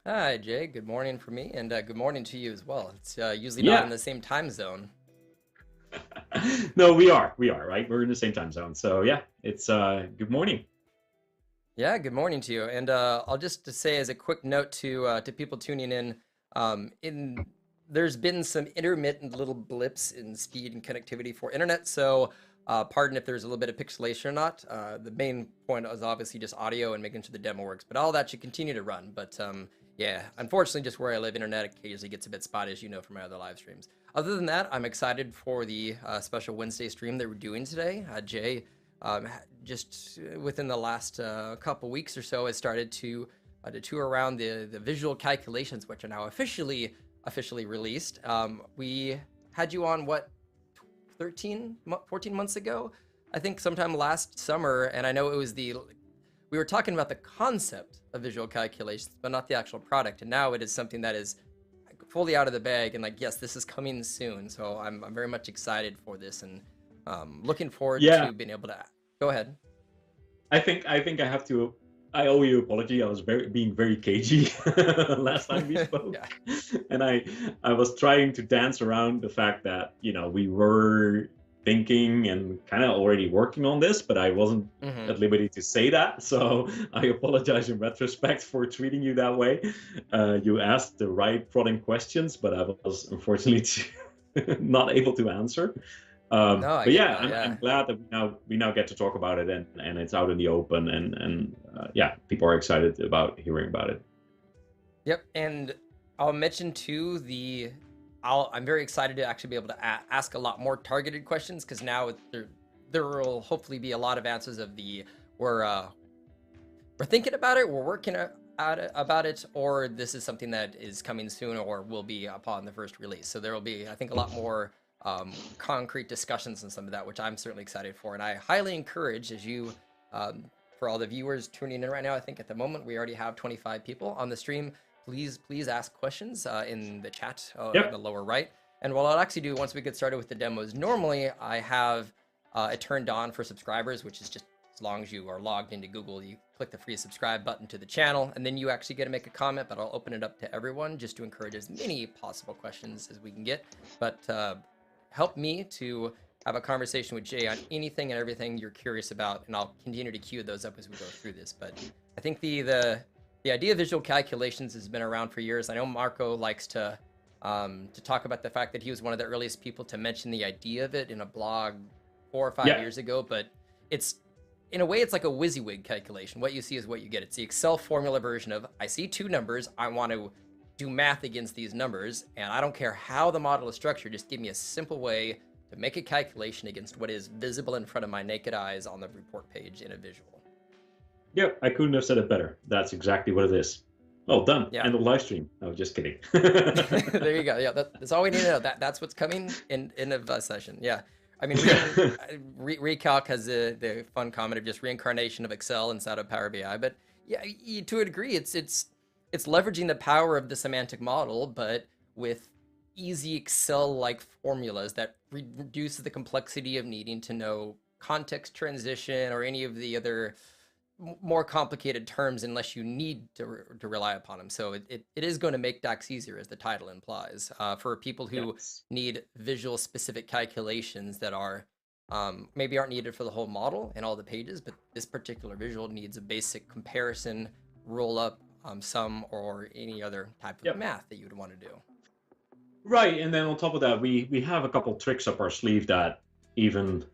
Hi, Jay. Good morning for me, and good morning to you as well. It's usually not in Yeah. the same time zone. No, we are, right? We're in the same time zone. So yeah, it's good morning. Yeah, good morning to you. And I'll just to say as a quick note to people tuning in there's been some intermittent little blips in speed and connectivity for internet. So pardon if there's a little bit of pixelation or not. The main point is obviously just audio and making sure the demo works, but all that should continue to run. But yeah, unfortunately, just where I live, internet occasionally gets a bit spotty, as you know from my other live streams. Other than that, I'm excited for the special Wednesday stream that we're doing today. Jay just within the last couple weeks or so, has started to tour around the visual calculations, which are now officially released. We had you on what 14 months ago, I think, sometime last summer, and I know it was the we were talking about the concept of visual calculations, but not the actual product. And now it is something that is fully out of the bag, and like, yes, this is coming soon. So I'm very much excited for this, and looking forward Yeah, to being able to go ahead. I think I have to. I owe you an apology. I was being very cagey last time we Yeah. spoke, and I was trying to dance around the fact that we were thinking and kind of already working on this, but I wasn't Hmm. at liberty to say that. So I apologize in retrospect for treating you that way. You asked the right prodding questions, but I was unfortunately not able to answer. No, I But get yeah, that. I'm Yeah. glad that we now get to talk about it, and it's out in the open, and yeah, people are excited about hearing about it. Yep. And I'll mention too I'm very excited to actually be able to ask a lot more targeted questions, because now there will hopefully be a lot of answers of the we're uh, we're thinking about it, we're working about it, or this is something that is coming soon or will be upon the first release. So there will be, I think, a lot more concrete discussions and some of that, which I'm certainly excited for. And I highly encourage, as you, for all the viewers tuning in right now, I think at the moment we already have 25 people on the stream. Please ask questions in the chat in the Yep. lower right. And what I'll actually do once we get started with the demos, normally I have it turned on for subscribers, which is just as long as you are logged into Google, you click the free subscribe button to the channel, and then you actually get to make a comment, but I'll open it up to everyone just to encourage as many possible questions as we can get. But help me to have a conversation with Jay on anything and everything you're curious about, and I'll continue to queue those up as we go through this. But I think the idea of visual calculations has been around for years. I know Marco likes to talk about the fact that he was one of the earliest people to mention the idea of it in a blog 4 or 5 Yeah. years ago, but it's in a way it's like a WYSIWYG calculation. What you see is what you get. It's the Excel formula version of I see two numbers, I want to do math against these numbers, and I don't care how the model is structured, just give me a simple way to make a calculation against what is visible in front of my naked eyes on the report page in a visual. Yep. I couldn't have said it better. That's exactly what it is. Well done. Yeah. End of live stream. No, just kidding. There you go. Yeah, that's all we need to know. That's what's coming in a session. Yeah. I mean, Recalc has the fun comment of just reincarnation of Excel inside of Power BI. But yeah, to a degree, it's leveraging the power of the semantic model, but with easy Excel-like formulas that reduce the complexity of needing to know context transition or any of the other more complicated terms unless you need to rely upon them. So it is going to make DAX easier, as the title implies, for people who Yes. need visual specific calculations that are maybe aren't needed for the whole model and all the pages, but this particular visual needs a basic comparison, roll up, sum, or any other type of Yep. math that you would want to do. Right. And then on top of that, we have a couple tricks up our sleeve that even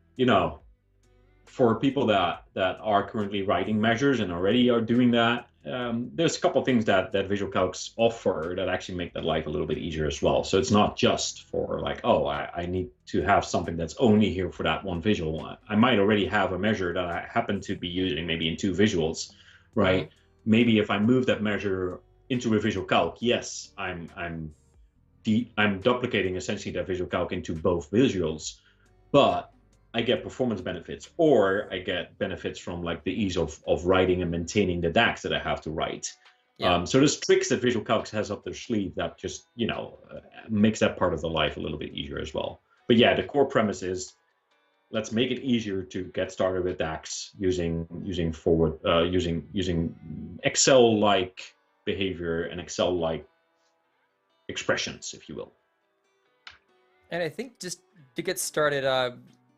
for people that are currently writing measures and already are doing that, there's a couple of things that Visual Calcs offer that actually make that life a little bit easier as well. So it's not just for like, oh, I need to have something that's only here for that one visual. I might already have a measure that I happen to be using maybe in two visuals, Mm-hmm. right? Maybe if I move that measure into a Visual Calc, yes, I'm duplicating essentially that Visual Calc into both visuals, but I get performance benefits, or I get benefits from like the ease of writing and maintaining the DAX that I have to write. Yeah. So there's tricks that Visual Calcs has up their sleeve that just makes that part of the life a little bit easier as well. But yeah, the core premise is let's make it easier to get started with DAX using Excel like behavior and Excel-like expressions, if you will. And I think just to get started,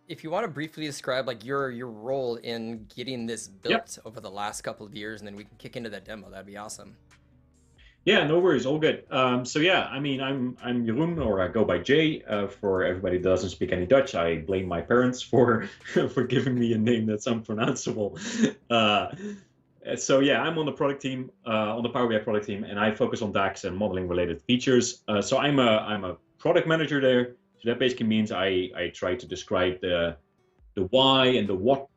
if you want to briefly describe like your role in getting this built over the last couple of years, and then we can kick into that demo, that'd be awesome. Yeah, no worries, all good. So yeah, I mean, I'm Jeroen, or I go by Jay. For everybody that doesn't speak any Dutch, I blame my parents for for giving me a name that's unpronounceable. So yeah, I'm on the product team, on the Power BI product team, and I focus on DAX and modeling related features. So I'm a product manager there. So that basically means I try to describe the why and the what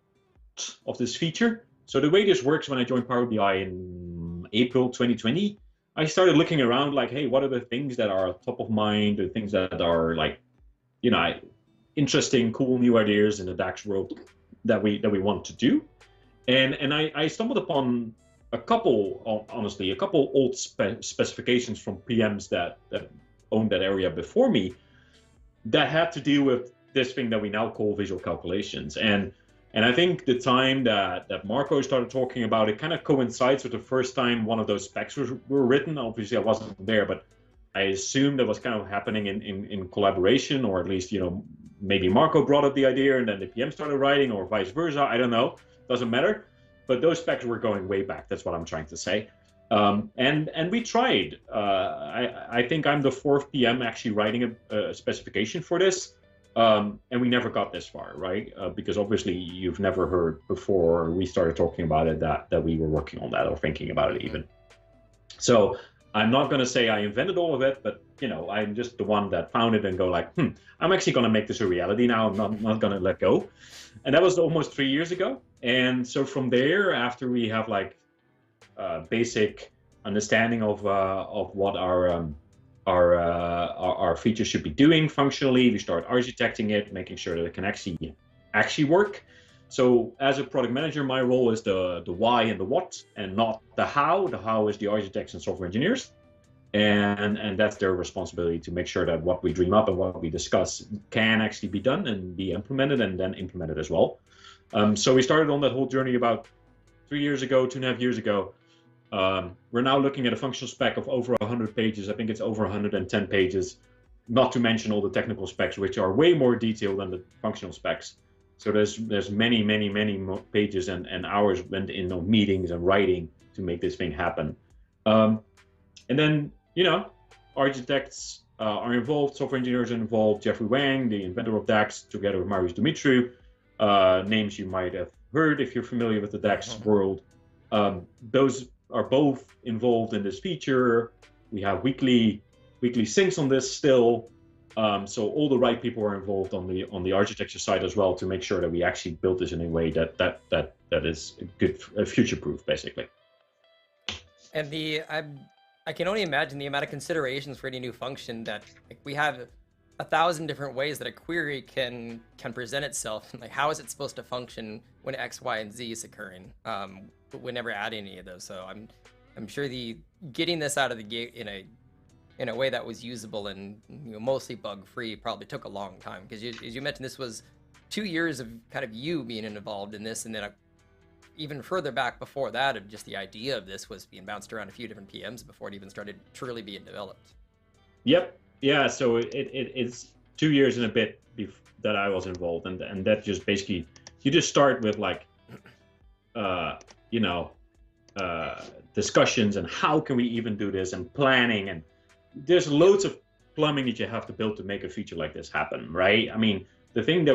of this feature. So the way this works, when I joined Power BI in April 2020, I started looking around like, hey, what are the things that are top of mind, the things that are like, you know, interesting, cool new ideas in the DAX world that we want to do. And I stumbled upon a couple, honestly, a couple old specifications from PMs that owned that area before me that had to deal with this thing that we now call visual calculations. And I think the time that Marco started talking about it kind of coincides with the first time one of those specs were written. Obviously, I wasn't there, but I assume that was kind of happening in collaboration, or at least, you know, maybe Marco brought up the idea and then the PM started writing, or vice versa. I don't know. Doesn't matter. But those specs were going way back. That's what I'm trying to say. And we tried. I think I'm the fourth PM actually writing a specification for this. And we never got this far, right? Because obviously you've never heard before we started talking about it that we were working on that or thinking about it even. So I'm not going to say I invented all of it, but you know, I'm just the one that found it and go like, I'm actually going to make this a reality now. I'm not going to let go. And that was almost 3 years ago. And so from there, after we have like basic understanding of what our features should be doing functionally, we start architecting it, making sure that it can actually work. So as a product manager, my role is the why and the what, and not the how. The how is the architects and software engineers, and that's their responsibility to make sure that what we dream up and what we discuss can actually be done and be implemented, and then implemented as well. So we started on that whole journey about 3 years ago, 2.5 years ago. We're now looking at a functional spec of over 100 pages. I think it's over 110 pages, not to mention all the technical specs, which are way more detailed than the functional specs. So there's many more pages and hours went in on meetings and writing to make this thing happen. And then, you know, architects are involved, software engineers are involved. Jeffrey Wang, the inventor of DAX, together with Marius Dumitriu, names you might have heard if you're familiar with the DAX world. Those are both involved in this feature. We have weekly syncs on this still. So all the right people are involved on the architecture side as well to make sure that we actually build this in a way that is good, future-proof, basically. And I can only imagine the amount of considerations for any new function that like, we have 1,000 different ways that a query can present itself. Like, how is it supposed to function when X, Y, and Z is occurring? But we never add any of those. So I'm sure getting this out of the gate in a way that was usable and, you know, mostly bug-free probably took a long time, because as you mentioned, this was 2 years of kind of you being involved in this, and then even further back before that, of just the idea of this was being bounced around a few different PMs before it even started truly being developed. Yep. Yeah. So it's 2 years and a bit that I was involved, and that just basically you just start with like, discussions and how can we even do this, and planning, and there's loads of plumbing that you have to build to make a feature like this happen, right? I mean, the thing that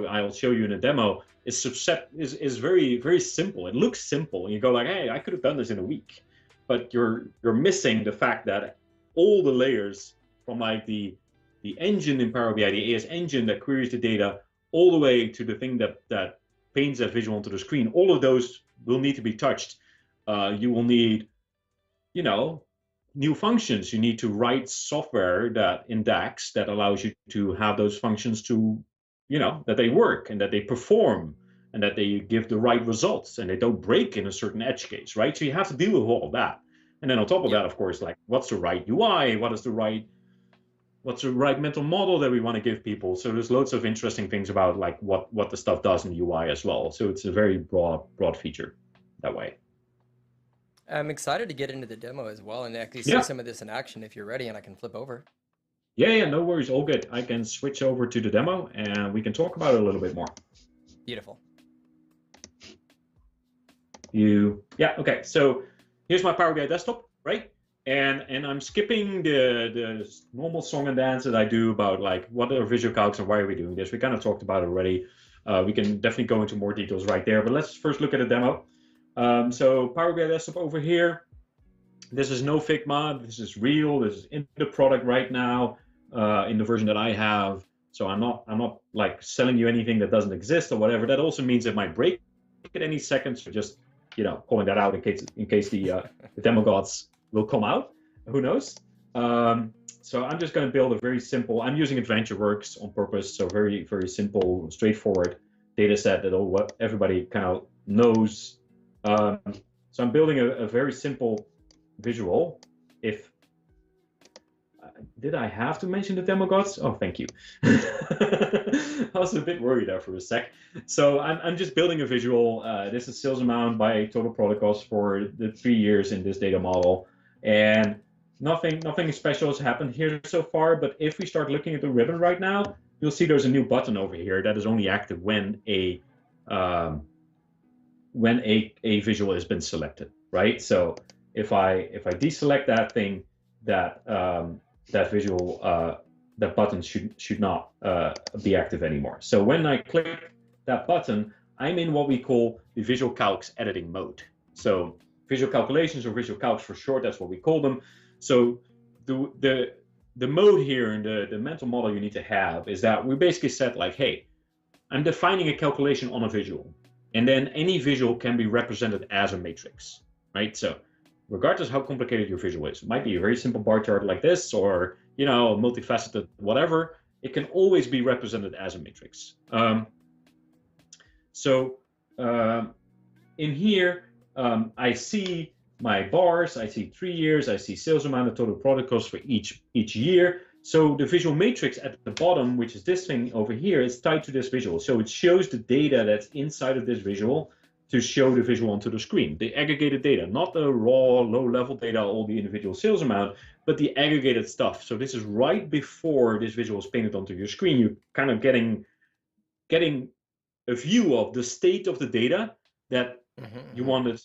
I'll show you in a demo is very, very simple. It looks simple, and you go like, hey, I could have done this in a week, but you're missing the fact that all the layers from like the engine in Power BI, the AS engine that queries the data, all the way to the thing that paints that visual onto the screen, all of those will need to be touched. You will need, you know, new functions. You need to write software that in DAX that allows you to have those functions to, you know, that they work and that they perform and that they give the right results and they don't break in a certain edge case, right? So you have to deal with all of that. And then on top of that, of course, like what's the right UI? What's the right mental model that we want to give people? So there's loads of interesting things about like what the stuff does in the UI as well. So it's a very broad feature that way. I'm excited to get into the demo as well and actually see Yeah, some of this in action if you're ready and I can flip over. yeah, no worries, all good. I can switch over to the demo and we can talk about it a little bit more. Beautiful. Yeah, okay. So here's my Power BI desktop, right? And I'm skipping the normal song and dance that I do about like what are visual calcs and why are we doing this. We kind of talked about it already. We can definitely go into more details right there, but let's first look at a demo. So Power BI desktop over here. This is no Figma. This is real. This is in the product right now, in the version that I have. So I'm not like selling you anything that doesn't exist or whatever. That also means it might break at any second. So just calling that out in case the demo gods will come out. Who knows? So I'm just going to build a very simple. I'm using AdventureWorks on purpose. So very simple, straightforward data set that what everybody kind of knows. So I'm building a very simple visual. If did I have to mention the demo gods? Oh, thank you. I was a bit worried there for a sec. So I'm just building a visual. This is sales amount by total product cost for the 3 years in this data model, and nothing special has happened here so far. But if we start looking at the ribbon right now, you'll see there's a new button over here that is only active when a visual has been selected, right? So if I deselect that thing, that visual, that button should not be active anymore. So when I click that button, I'm in what we call the Visual Calcs editing mode. So visual calculations, or visual calcs for short, that's what we call them. So the mode here and the mental model you need to have is that we basically said like, hey, I'm defining a calculation on a visual, and then any visual can be represented as a matrix, right? So regardless how complicated your visual is, it might be a very simple bar chart like this, or multifaceted whatever, it can always be represented as a matrix. In here, I see my bars, I see 3 years, I see sales amount and total product cost for each year. So the visual matrix at the bottom, which is this thing over here, is tied to this visual. So it shows the data that's inside of this visual to show the visual onto the screen. The aggregated data, not the raw, low-level data, all the individual sales amount, but the aggregated stuff. So this is right before this visual is painted onto your screen. You're kind of getting a view of the state of the data that you wanted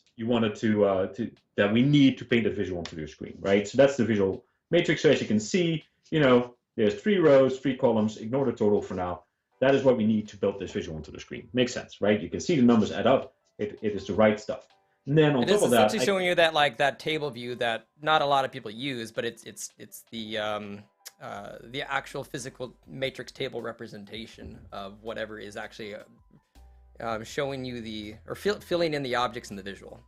to that we need to paint a visual onto your screen, right? So that's the visual matrix. So as you can see, there's 3 rows, 3 columns. Ignore the total for now. That is what we need to build this visual onto the screen. Makes sense, right? You can see the numbers add up. It is the right stuff. And then on top of that, it's essentially showing you that that table view that not a lot of people use, but it's the actual physical matrix table representation of whatever is actually showing you filling in the objects in the visual.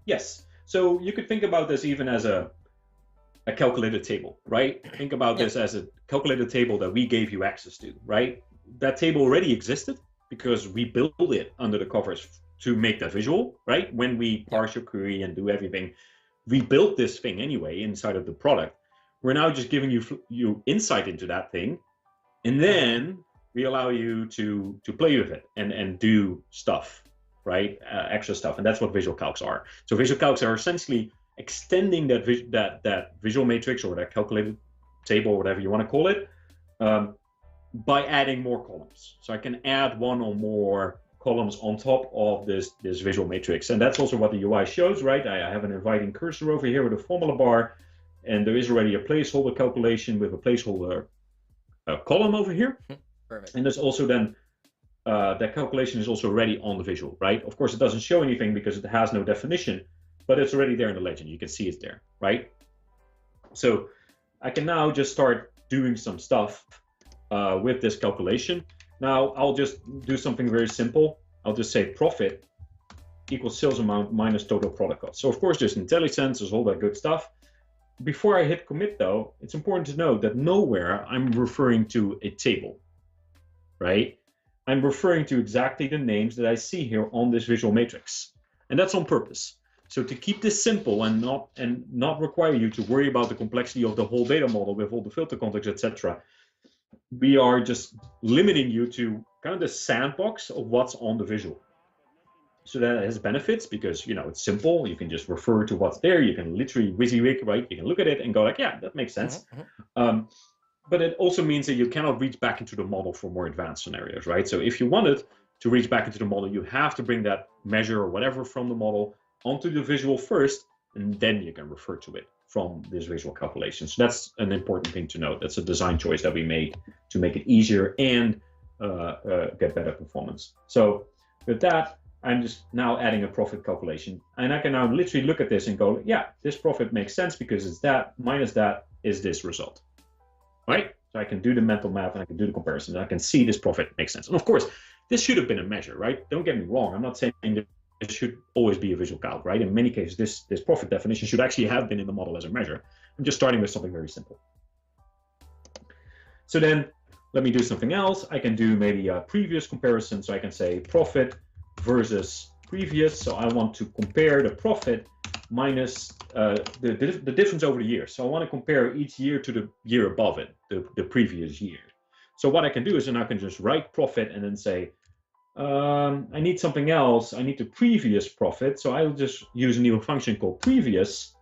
Yes. So you could think about this even as a calculated table, right? Think about this as a calculated table that we gave you access to, right? That table already existed because we built it under the covers to make that visual, right? When we parse your query and do everything, we built this thing anyway inside of the product. We're now just giving you insight into that thing, and then we allow you to play with it and do stuff, right? Extra stuff, and that's what visual calcs are. So visual calcs are essentially extending that visual matrix or that calculated table, or whatever you want to call it, by adding more columns. So I can add 1 or more columns on top of this visual matrix, and that's also what the UI shows, right? I have an inviting cursor over here with a formula bar, and there is already a placeholder calculation with a placeholder column over here. Perfect. And there's also then that calculation is also ready on the visual, right? Of course, it doesn't show anything because it has no definition, but it's already there in the legend. You can see it's there, right? So I can now just start doing some stuff with this calculation. Now I'll just do something very simple. I'll just say profit equals sales amount minus total product cost. So of course there's IntelliSense, there's all that good stuff. Before I hit commit though, it's important to note that nowhere I'm referring to a table, right? I'm referring to exactly the names that I see here on this visual matrix. And that's on purpose. So to keep this simple and not require you to worry about the complexity of the whole data model with all the filter contexts, etc., we are just limiting you to kind of the sandbox of what's on the visual. So that has benefits because, it's simple. You can just refer to what's there. You can literally WYSIWYG, right? You can look at it and go like, yeah, that makes sense. But it also means that you cannot reach back into the model for more advanced scenarios, right? So if you wanted to reach back into the model, you have to bring that measure or whatever from the model onto the visual first, and then you can refer to it from this visual calculation. So that's an important thing to note. That's a design choice that we made to make it easier and get better performance. So with that, I'm just now adding a profit calculation, and I can now literally look at this and go, yeah, this profit makes sense because it's that minus that is this result, right? So I can do the mental math and I can do the comparison, and I can see this profit makes sense. And of course, this should have been a measure, right? Don't get me wrong. I'm not saying that it should always be a visual calc, right? In many cases, this profit definition should actually have been in the model as a measure. I'm just starting with something very simple. So then let me do something else. I can do maybe a previous comparison. So I can say profit versus previous. So I want to compare the profit minus the difference over the years. So I want to compare each year to the year above it, the previous year. So what I can do is then I can just write profit and then say, I need something else. I need the previous profit. So I'll just use a new function called previous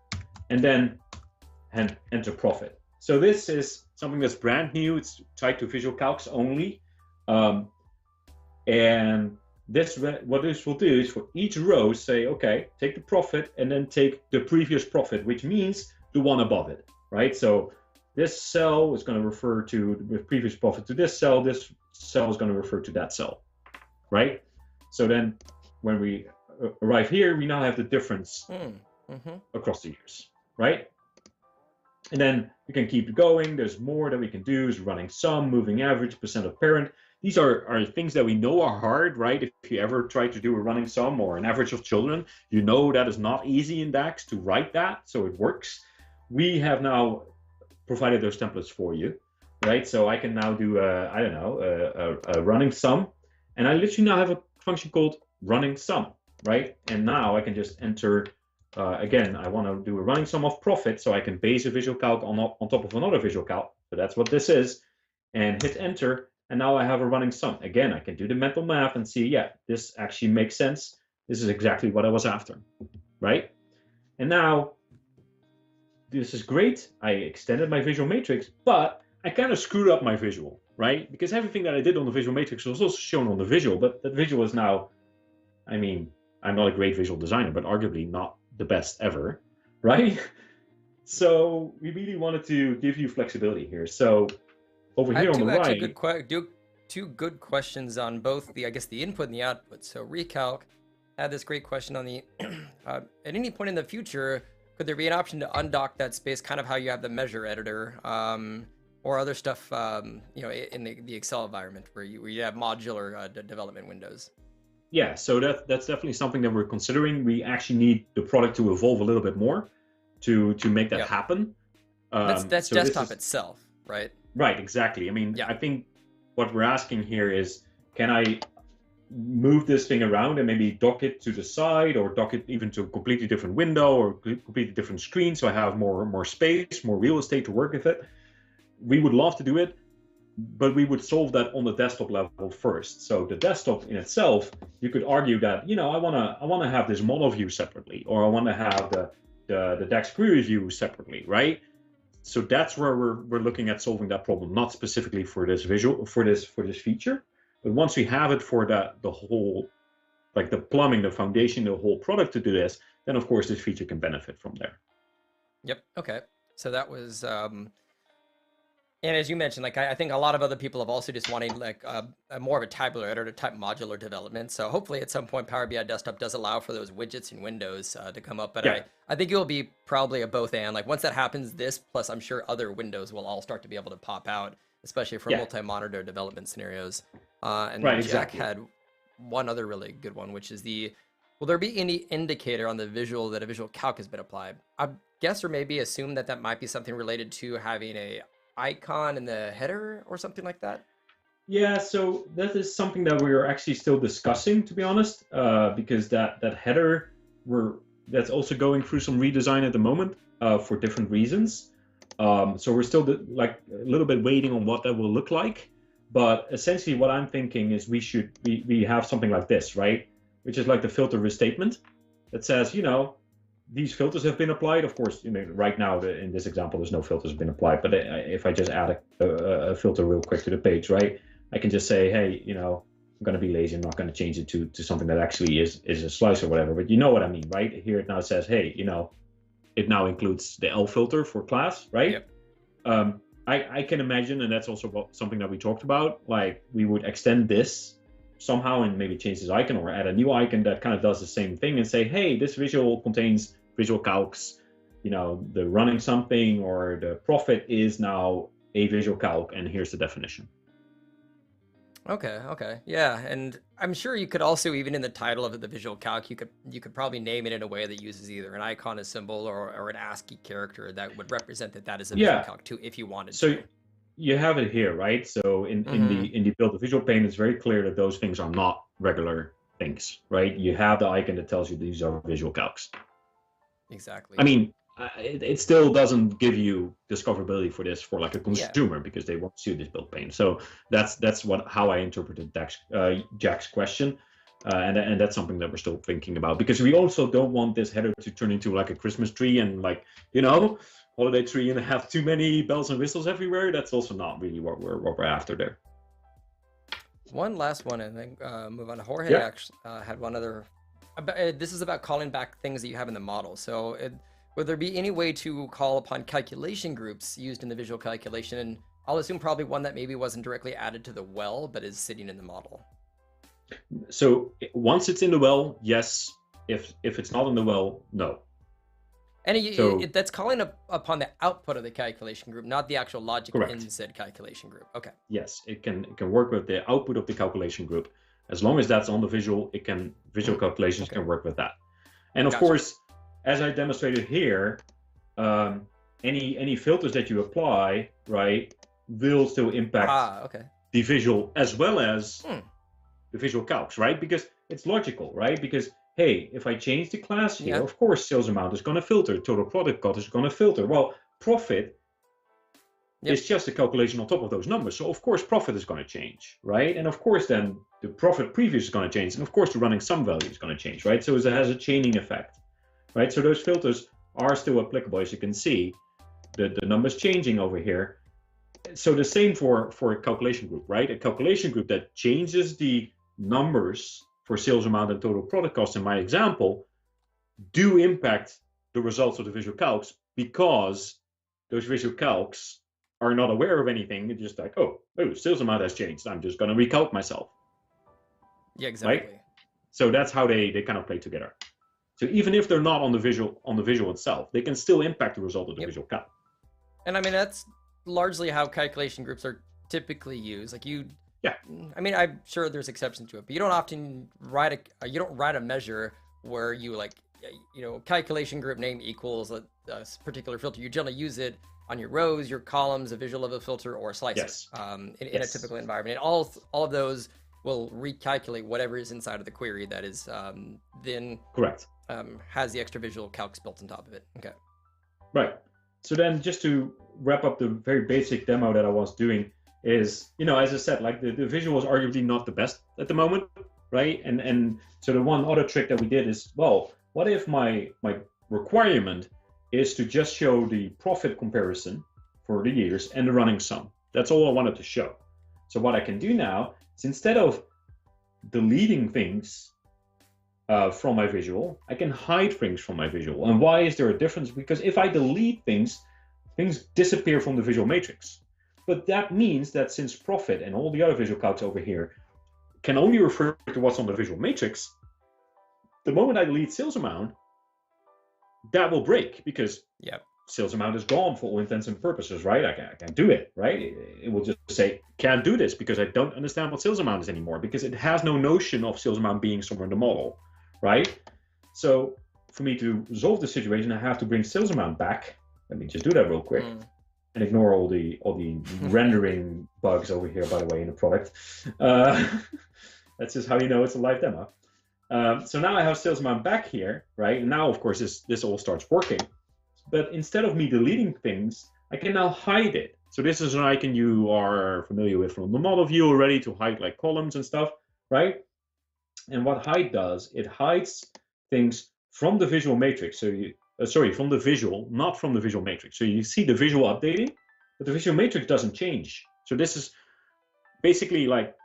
and then enter profit. So this is something that's brand new. It's tied to visual calcs only. And what this will do is for each row say, okay, take the profit and then take the previous profit, which means the one above it, right? So this cell is going to refer to the previous profit to this cell. This cell is going to refer to that cell, right? So then when we arrive here, we now have the difference across the years, right? And then we can keep going. There's more that we can do, is running sum, moving average, percent of parent. These are things that we know are hard, right? If you ever try to do a running sum or an average of children, you know that is not easy in DAX to write that, so it works. We have now provided those templates for you, right? So I can now do a running sum, and I literally now have a function called running sum, right? And now I can just enter, again, I want to do a running sum of profit, so I can base a visual calc on top of another visual calc. So that's what this is, and hit enter, and now I have a running sum. Again, I can do the mental math and see, yeah, this actually makes sense. This is exactly what I was after, right? And now, this is great. I extended my visual matrix, but I kind of screwed up my visual, right? Because everything that I did on the visual matrix was also shown on the visual, but that visual is now, I mean, I'm not a great visual designer, but arguably not the best ever, right? So we really wanted to give you flexibility here. So over here on the right, two good questions on both the, I guess, the input and the output. So Recalc had this great question on the, at any point in the future, could there be an option to undock that space, kind of how you have the measure editor, or other stuff, in the Excel environment where you have modular development windows? Yeah, so that's definitely something that we're considering. We actually need the product to evolve a little bit more to make that happen. That's so desktop itself, right? Right, exactly. I mean, I think what we're asking here is, can I move this thing around and maybe dock it to the side, or dock it even to a completely different window or completely different screen, so I have more space, more real estate to work with it? We would love to do it, but we would solve that on the desktop level first. So the desktop in itself, you could argue that, I want to have this model view separately, or I want to have the DAX query view separately, right? So that's where we're looking at solving that problem, not specifically for this visual, for this feature, but once we have it for the whole, like the plumbing, the foundation, the whole product to do this, then of course this feature can benefit from there. Yep. Okay. So that was, and as you mentioned, like I think a lot of other people have also just wanted like a more of a tabular editor type modular development. So hopefully at some point Power BI Desktop does allow for those widgets in Windows to come up. But I think it will be probably a both and. Like once that happens, this plus I'm sure other windows will all start to be able to pop out, especially for multi-monitor development scenarios. And Jack had one other really good one, which is will there be any indicator on the visual that a visual calc has been applied? I guess, or maybe assume that might be something related to having a icon in the header or something like that? Yeah, so that is something that we are actually still discussing, to be honest, because that header, that's also going through some redesign at the moment for different reasons. So we're still like a little bit waiting on what that will look like. But essentially what I'm thinking is we have something like this, right? which is like the filter restatement that says, these filters have been applied. Of course, right now in this example, there's no filters been applied. But if I just add a filter real quick to the page, right, I can just say, hey, I'm going to be lazy. I'm not going to change it to something that actually is a slice or whatever. But you know what I mean, right? Here it now says, hey, it now includes the L filter for class, right? Yep. I can imagine, and that's also something that we talked about, like we would extend this somehow and maybe change this icon or add a new icon that kind of does the same thing and say, hey, this visual contains visual calcs, the running something or the profit is now a visual calc, and here's the definition. Okay, yeah, and I'm sure you could also, even in the title of the visual calc, you could probably name it in a way that uses either an icon, a symbol, or an ASCII character that would represent that is a visual calc too, if you wanted to. So you have it here, right? So in the build of visual pane, it's very clear that those things are not regular things, right? You have the icon that tells you these are visual calcs. Exactly. I mean, it still doesn't give you discoverability for this for like a consumer because they won't see this build pane. So that's how I interpreted Jack's question, and that's something that we're still thinking about, because we also don't want this header to turn into like a Christmas tree and like holiday tree and have too many bells and whistles everywhere. That's also not really what we're after there. One last one, and then move on. Jorge actually had one other. This is about calling back things that you have in the model. So would there be any way to call upon calculation groups used in the visual calculation? And I'll assume probably one that maybe wasn't directly added to the well, but is sitting in the model. So once it's in the well, yes. If it's not in the well, no. And that's calling upon the output of the calculation group, not the actual logic in said calculation group. Okay. Yes, it can work with the output of the calculation group. As long as that's on the visual, visual calculations can work with that. And of course, as I demonstrated here, any filters that you apply, right, will still impact the visual as well as the visual calcs, right? Because it's logical, right? Because hey, if I change the class here, of course, sales amount is going to filter, total product cost is going to filter. Well, profit is just a calculation on top of those numbers. So of course, profit is going to change, right? And of course, then the profit previous is going to change. And of course, the running sum value is going to change, right? So it has a chaining effect, right? So those filters are still applicable, as you can see, the numbers changing over here. So the same for a calculation group, right? A calculation group that changes the numbers for sales amount and total product cost in my example do impact the results of the visual calcs, because those visual calcs are not aware of anything. It's just like, oh, sales amount has changed. I'm just going to recalc myself. Yeah, exactly. Right? So that's how they kind of play together. So even if they're not on the visual itself, they can still impact the result of the visual calc. And I mean, that's largely how calculation groups are typically used. Like I mean, I'm sure there's exceptions to it, but you don't often write a measure where you calculation group name equals a particular filter. You generally use it on your rows, your columns, a visual level filter, or slices in a typical environment. And all of those will recalculate whatever is inside of the query that is then has the extra visual calcs built on top of it. Okay. Right. So then just to wrap up the very basic demo that I was doing is, as I said, like the visual is arguably not the best at the moment, right? And so the one other trick that we did is, well, what if my requirement is to just show the profit comparison for the years and the running sum? That's all I wanted to show. So what I can do now is, instead of deleting things from my visual, I can hide things from my visual. And why is there a difference? Because if I delete things disappear from the visual matrix. But that means that since profit and all the other visual calcs over here can only refer to what's on the visual matrix, the moment I delete sales amount, that will break, because sales amount is gone for all intents and purposes, right? I can't do it, right? It will just say, can't do this because I don't understand what sales amount is anymore, because it has no notion of sales amount being somewhere in the model, right? So for me to resolve the situation, I have to bring sales amount back. Let me just do that real quick. And ignore all the rendering bugs over here, by the way, in the product. That's just how you know it's a live demo. So now I have sales amount back here, right? And now, of course, this all starts working. But instead of me deleting things, I can now hide it. So this is an icon you are familiar with from the model view already, to hide like columns and stuff, right? And what hide does, it hides things from the visual matrix. So you, sorry, from the visual, not from the visual matrix. So you see the visual updating, but the visual matrix doesn't change. So this is basically like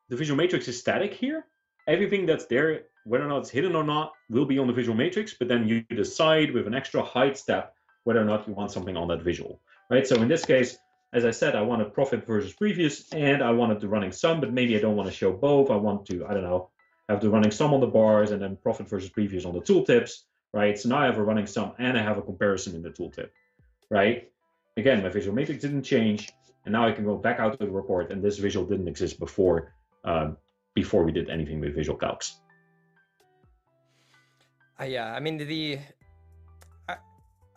the visual matrix is static here. Everything that's there, whether or not it's hidden or not, will be on the visual matrix, but then you decide with an extra hide step whether or not you want something on that visual, right? So in this case, as I said, I wanted profit versus previous, and I wanted the running sum, but maybe I don't want to show both. I want to, I don't know, have the running sum on the bars and then profit versus previous on the tooltips, right? So now I have a running sum and I have a comparison in the tooltip, right? Again, my visual matrix didn't change, and now I can go back out to the report, and this visual didn't exist before we did anything with visual calcs. Yeah, I mean,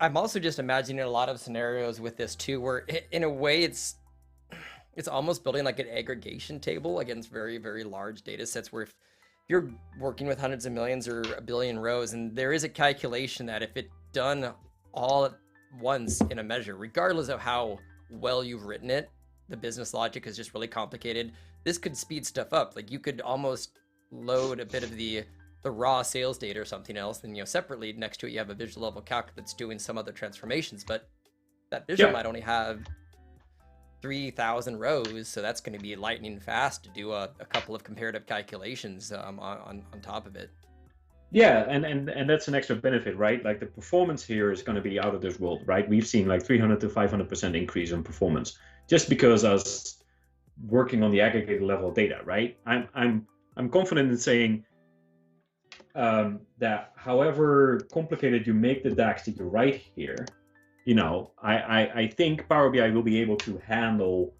I'm also just imagining a lot of scenarios with this too, where in a way it's almost building like an aggregation table against very, very large data sets, where if you're working with hundreds of millions or a billion rows, and there is a calculation that if it done all at once in a measure, regardless of how well you've written it, the business logic is just really complicated. This could speed stuff up. Like you could almost load a bit of the raw sales data or something else, and separately next to it you have a visual level calc that's doing some other transformations, but that visual might only have 3,000 rows, so that's going to be lightning fast to do a couple of comparative calculations on top of it. Yeah, and that's an extra benefit, right? Like the performance here is going to be out of this world, right? We've seen like 300 to 500% increase in performance just because us working on the aggregated level of data, right? I'm confident in saying that however complicated you make the DAX that you write here, I think Power BI will be able to handle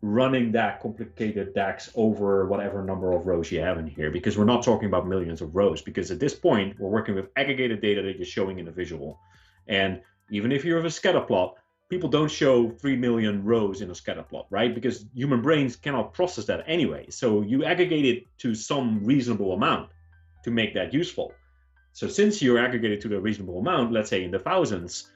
running that complicated DAX over whatever number of rows you have in here, because we're not talking about millions of rows, because at this point we're working with aggregated data that you're showing in a visual. And even if you have a scatter plot, people don't show 3 million rows in a scatter plot, right? Because human brains cannot process that anyway. So you aggregate it to some reasonable amount to make that useful. So since you're aggregated to the reasonable amount, let's say in the thousands,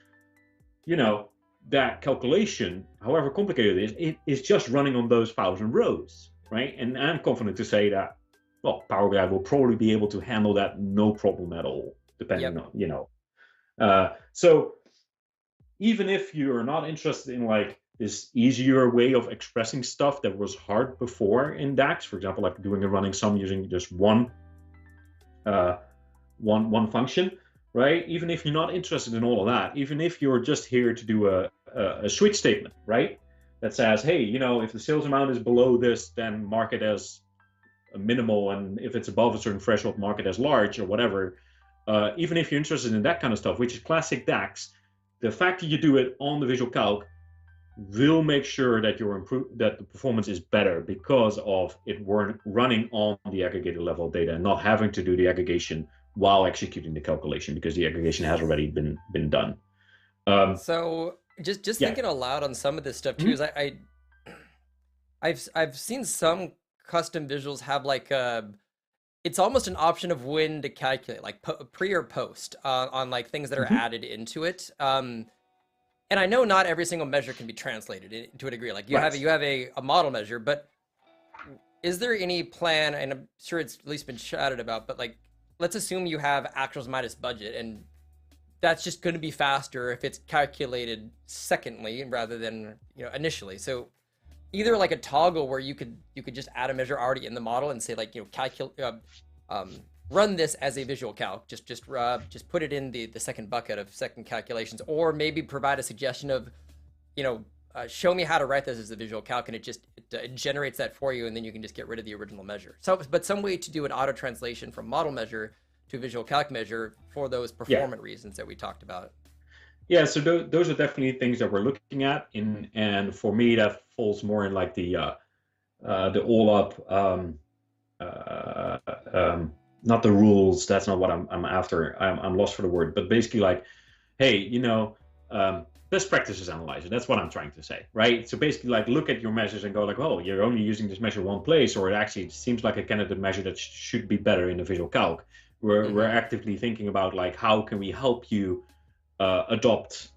that calculation, however complicated it is just running on those 1,000 rows, right? And I'm confident to say that, well, Power BI will probably be able to handle that no problem at all, depending on, so even if you're not interested in like this easier way of expressing stuff that was hard before in DAX, for example, like doing a running sum using just one function, right? Even if you're not interested in all of that, even if you're just here to do a switch statement, right? That says, hey, if the sales amount is below this, then mark it as a minimal, and if it's above a certain threshold, mark it as large or whatever. Even if you're interested in that kind of stuff, which is classic DAX, the fact that you do it on the visual calc will make sure that that the performance is better because of it running on the aggregated level of data and not having to do the aggregation while executing the calculation, because the aggregation has already been done. So just thinking aloud on some of this stuff too, is I've seen some custom visuals have like it's almost an option of when to calculate, like pre or post on like things that are added into it. And I know not every single measure can be translated to a degree. Like you have a model measure, but is there any plan? And I'm sure it's at least been chatted about, but like, let's assume you have actuals minus budget, and that's just going to be faster if it's calculated secondly rather than initially. So either like a toggle where you could just add a measure already in the model and say like run this as a visual calc, just put it in the second bucket of second calculations, or maybe provide a suggestion of show me how to write this as a visual calc, and it generates that for you, and then you can just get rid of the original measure. So, but some way to do an auto translation from model measure to visual calc measure for those performance reasons that we talked about. Yeah, so those are definitely things that we're looking at, and for me that falls more in like the all up, not the rules. That's not what I'm after. I'm lost for the word, but basically like, hey, best practices analyzer. That's what I'm trying to say, right? So basically like look at your measures and go like, oh, you're only using this measure one place, or it actually seems like a candidate measure that should be better in the visual calc. We're actively thinking about like, how can we help you adopt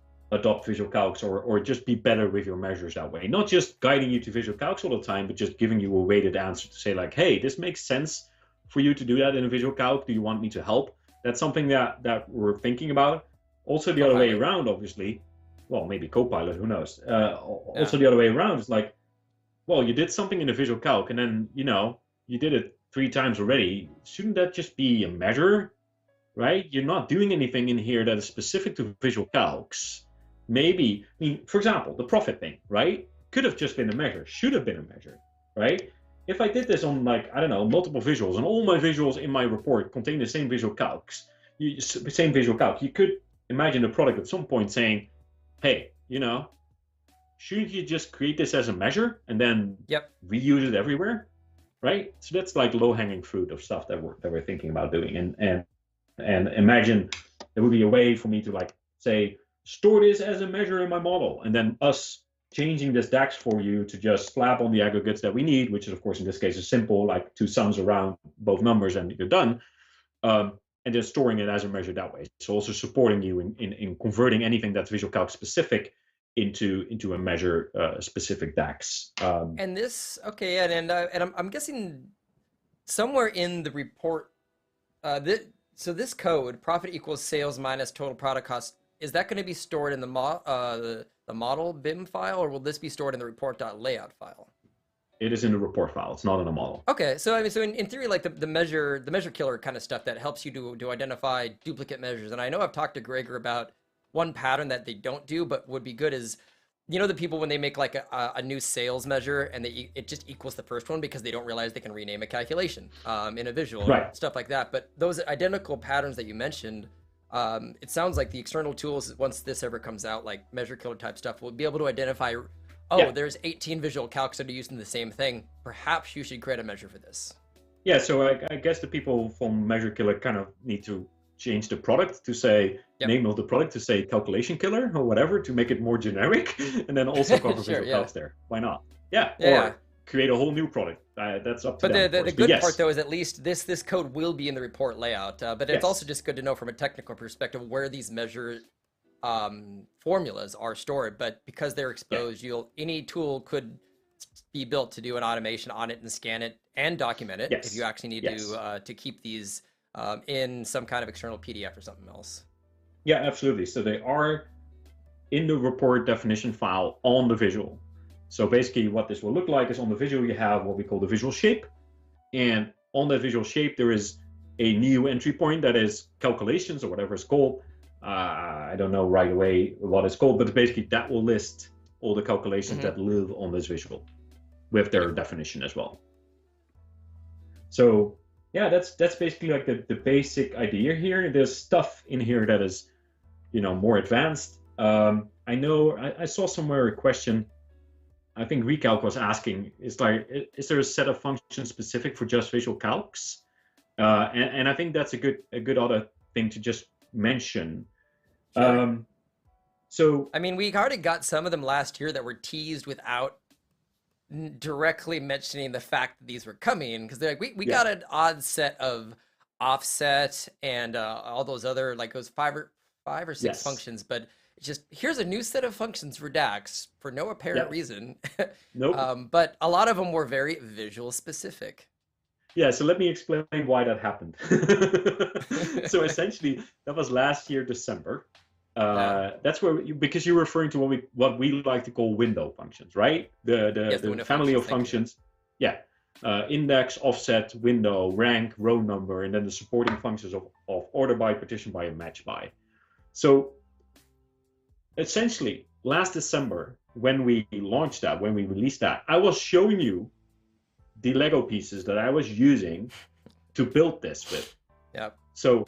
visual calcs, or just be better with your measures that way. Not just guiding you to visual calcs all the time, but just giving you a weighted answer to say like, hey, this makes sense for you to do that in a visual calc? Do you want me to help? That's something that we're thinking about. Also, the other way around, obviously, well, maybe Copilot, who knows? Also, the other way around is like, well, you did something in a visual calc, and then you did it 3 times already. Shouldn't that just be a measure, right? You're not doing anything in here that is specific to visual calcs. Maybe, I mean, for example, the profit thing, right? Could have just been a measure, should have been a measure, right? If I did this on, like, I don't know, multiple visuals, and all my visuals in my report contain the same visual calcs, you could imagine the product at some point saying, hey, shouldn't you just create this as a measure and then reuse it everywhere, right? So that's like low-hanging fruit of stuff that we're thinking about doing, and imagine there would be a way for me to, like, say, store this as a measure in my model, and then us changing this DAX for you to just slap on the aggregates that we need, which is, of course, in this case is simple, like 2 sums around both numbers and you're done, and then storing it as a measure that way. So also supporting you in converting anything that's visual calc specific into a measure specific DAX. And this, okay, and I'm guessing somewhere in the report, so this code, profit equals sales minus total product cost, is that going to be stored in the model BIM file, or will this be stored in the report.layout file? It is in the report file. It's not in a model. Okay, so I mean, so in theory, like the measure killer kind of stuff that helps you to identify duplicate measures. And I know I've talked to Gregor about one pattern that they don't do, but would be good is, the people when they make like a new sales measure and it just equals the first one because they don't realize they can rename a calculation in a visual, right? Stuff like that. But those identical patterns that you mentioned, it sounds like the external tools, once this ever comes out, like measure killer type stuff, will be able to identify, there's 18 visual calcs that are using the same thing. Perhaps you should create a measure for this. Yeah, so I guess the people from Measure Killer kind of need to change the product to say, name of the product to say calculation killer or whatever, to make it more generic, and then also cover visual calcs there. Why not? Yeah. Or create a whole new product. That's up to them. But the good part, though, is at least this code will be in the report layout. But it's also just good to know from a technical perspective where these measure formulas are stored. But because they're exposed, any tool could be built to do an automation on it and scan it and document it if you actually need to keep these in some kind of external PDF or something else. Yeah, absolutely. So they are in the report definition file on the visual. So basically what this will look like is on the visual, you have what we call the visual shape. And on that visual shape, there is a new entry point that is calculations or whatever it's called. I don't know right away what it's called, but basically that will list all the calculations that live on this visual with their definition as well. So yeah, that's basically like the basic idea here. There's stuff in here that is, more advanced. I know I saw somewhere a question. I think Recalc was asking, is there a set of functions specific for just visual calcs? And I think that's a good other thing to just mention. Sure. So I mean, we already got some of them last year that were teased without directly mentioning the fact that these were coming, because they're like, we got an odd set of offset and all those other, like those five or six functions, but it's just, here's a new set of functions for DAX for no apparent reason. Nope. But a lot of them were very visual specific. Yeah, so let me explain why that happened. So essentially, that was last year, December. That's where, because you're referring to what we like to call window functions, right? The family of functions. Yeah. Index, offset, window, rank, row number, and then the supporting functions of order by, partition by, and match by. So essentially, last December, when we launched that, when we released that, I was showing you the Lego pieces that I was using to build this with. Yep. So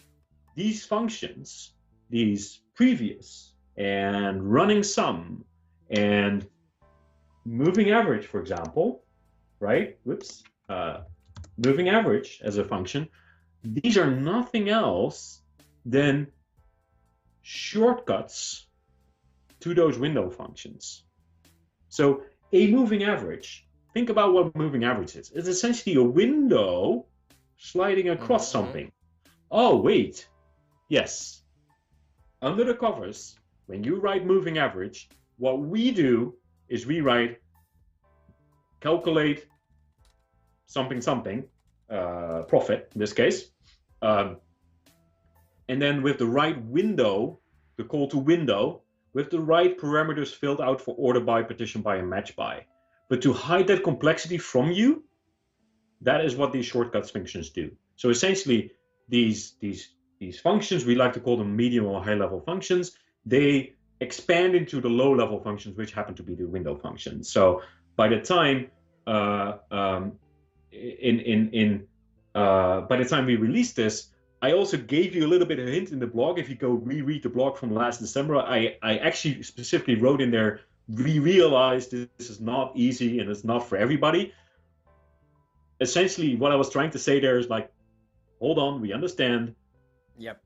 these functions, these previous and running sum and moving average, for example, right? Moving average as a function, these are nothing else than shortcuts to those window functions. So a moving average, think about what moving average is. It's essentially a window sliding across something. Oh, wait. Yes. Under the covers, when you write moving average, what we do is we write calculate something something, profit in this case. And then with the right window, the call to window, with the right parameters filled out for order by, partition by, and match by. But to hide that complexity from you, that is what these shortcuts functions do. So essentially, these functions, we like to call them medium or high level functions, they expand into the low level functions, which happen to be the window functions. So by the time by the time we release this, I also gave you a little bit of a hint in the blog. If you go reread the blog from last December, I actually specifically wrote in there, we realized this is not easy and it's not for everybody. Essentially, what I was trying to say there is like, hold on, we understand. Yep.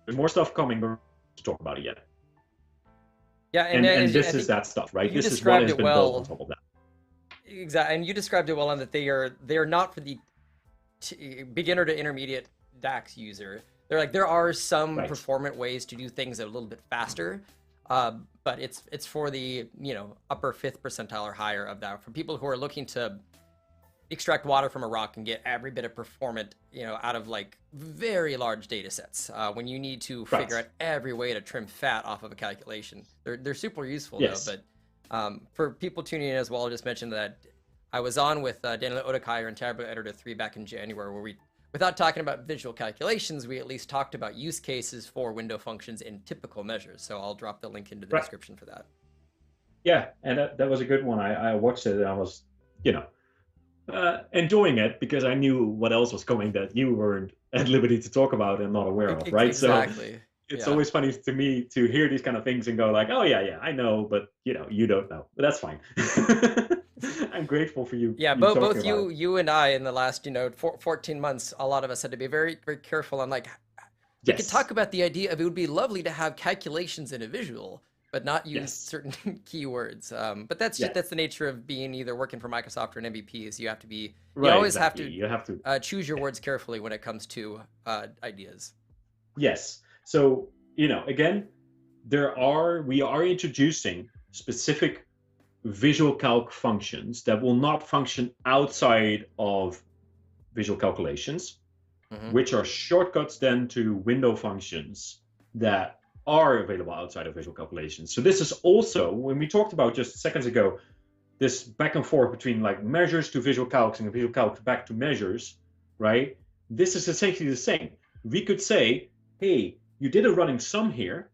There's more stuff coming, but to talk about it yet. Yeah, and this is that stuff, right? This is what has been built on top of that. Exactly, and you described it well in that they are not for the beginner to intermediate DAX user. They're like, there are some performant ways to do things a little bit faster, but it's for the upper 5th percentile or higher of that, for people who are looking to extract water from a rock and get every bit of performant out of like very large data sets. When you need to figure out every way to trim fat off of a calculation, they're super useful though. But for people tuning in as well, I'll just mention that I was on with Daniel Odekaier and Tableau Editor 3 back in January, where we, without talking about visual calculations, we at least talked about use cases for window functions in typical measures. So I'll drop the link into the description for that. Yeah, and that was a good one. I watched it and I was, enjoying it because I knew what else was coming that you weren't at liberty to talk about and not aware of, right? Exactly. So it's always funny to me to hear these kind of things and go like, oh yeah, I know, but you don't know, but that's fine. I'm grateful for you. Yeah, both you and I in the last 14 months, a lot of us had to be very, very careful on like, we could talk about the idea of it would be lovely to have calculations in a visual, but not use certain keywords. But that's just, that's the nature of being either working for Microsoft or an MVP, is you have to be, you always have to choose your words carefully when it comes to ideas. Yes. So, again, we are introducing specific visual calc functions that will not function outside of visual calculations, which are shortcuts then to window functions that are available outside of visual calculations. So this is also, when we talked about just seconds ago, this back and forth between like measures to visual calcs and visual calcs back to measures, right? This is essentially the same. We could say, hey, you did a running sum here,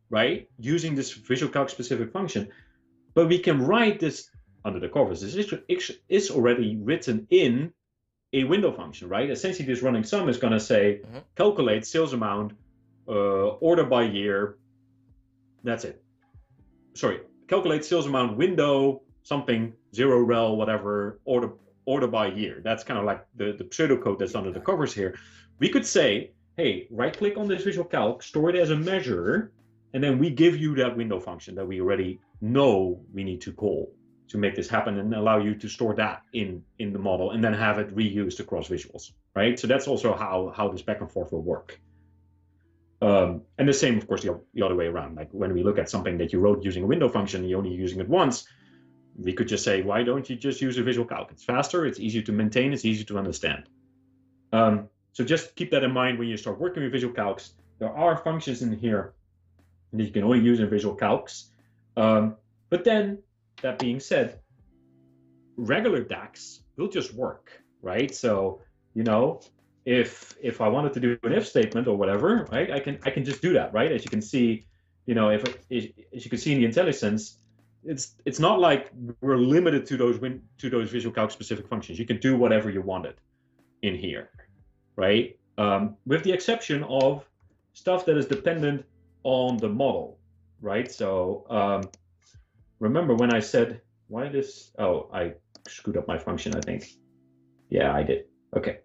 right? Using this visual calc specific function, but we can write this under the covers. This is already written in a window function, right? Essentially, this running sum is going to say, calculate sales amount, order by year. That's it. Sorry, calculate sales amount window something 0 rel whatever order by year. That's kind of like the pseudocode that's under the covers here. We could say, hey, right click on this visual calc, store it as a measure, and then we give you that window function that we already know we need to call to make this happen and allow you to store that in the model and then have it reused across visuals, right? So that's also how this back and forth will work. And the same, of course, the other way around. Like when we look at something that you wrote using a window function, you're only using it once, we could just say, why don't you just use a visual calc? It's faster, it's easier to maintain, it's easier to understand. So just keep that in mind when you start working with visual calcs. There are functions in here that you can only use in visual calcs. But then, that being said, regular DAX will just work, right? So, if I wanted to do an if statement or whatever, right, I can just do that, right? As you can see, as you can see in the IntelliSense, it's not like we're limited to those visual calc specific functions. You can do whatever you wanted in here, right? With the exception of stuff that is dependent on the model, right? So remember when I said, why this? Oh, I screwed up my function, I think. Yeah, I did. Okay.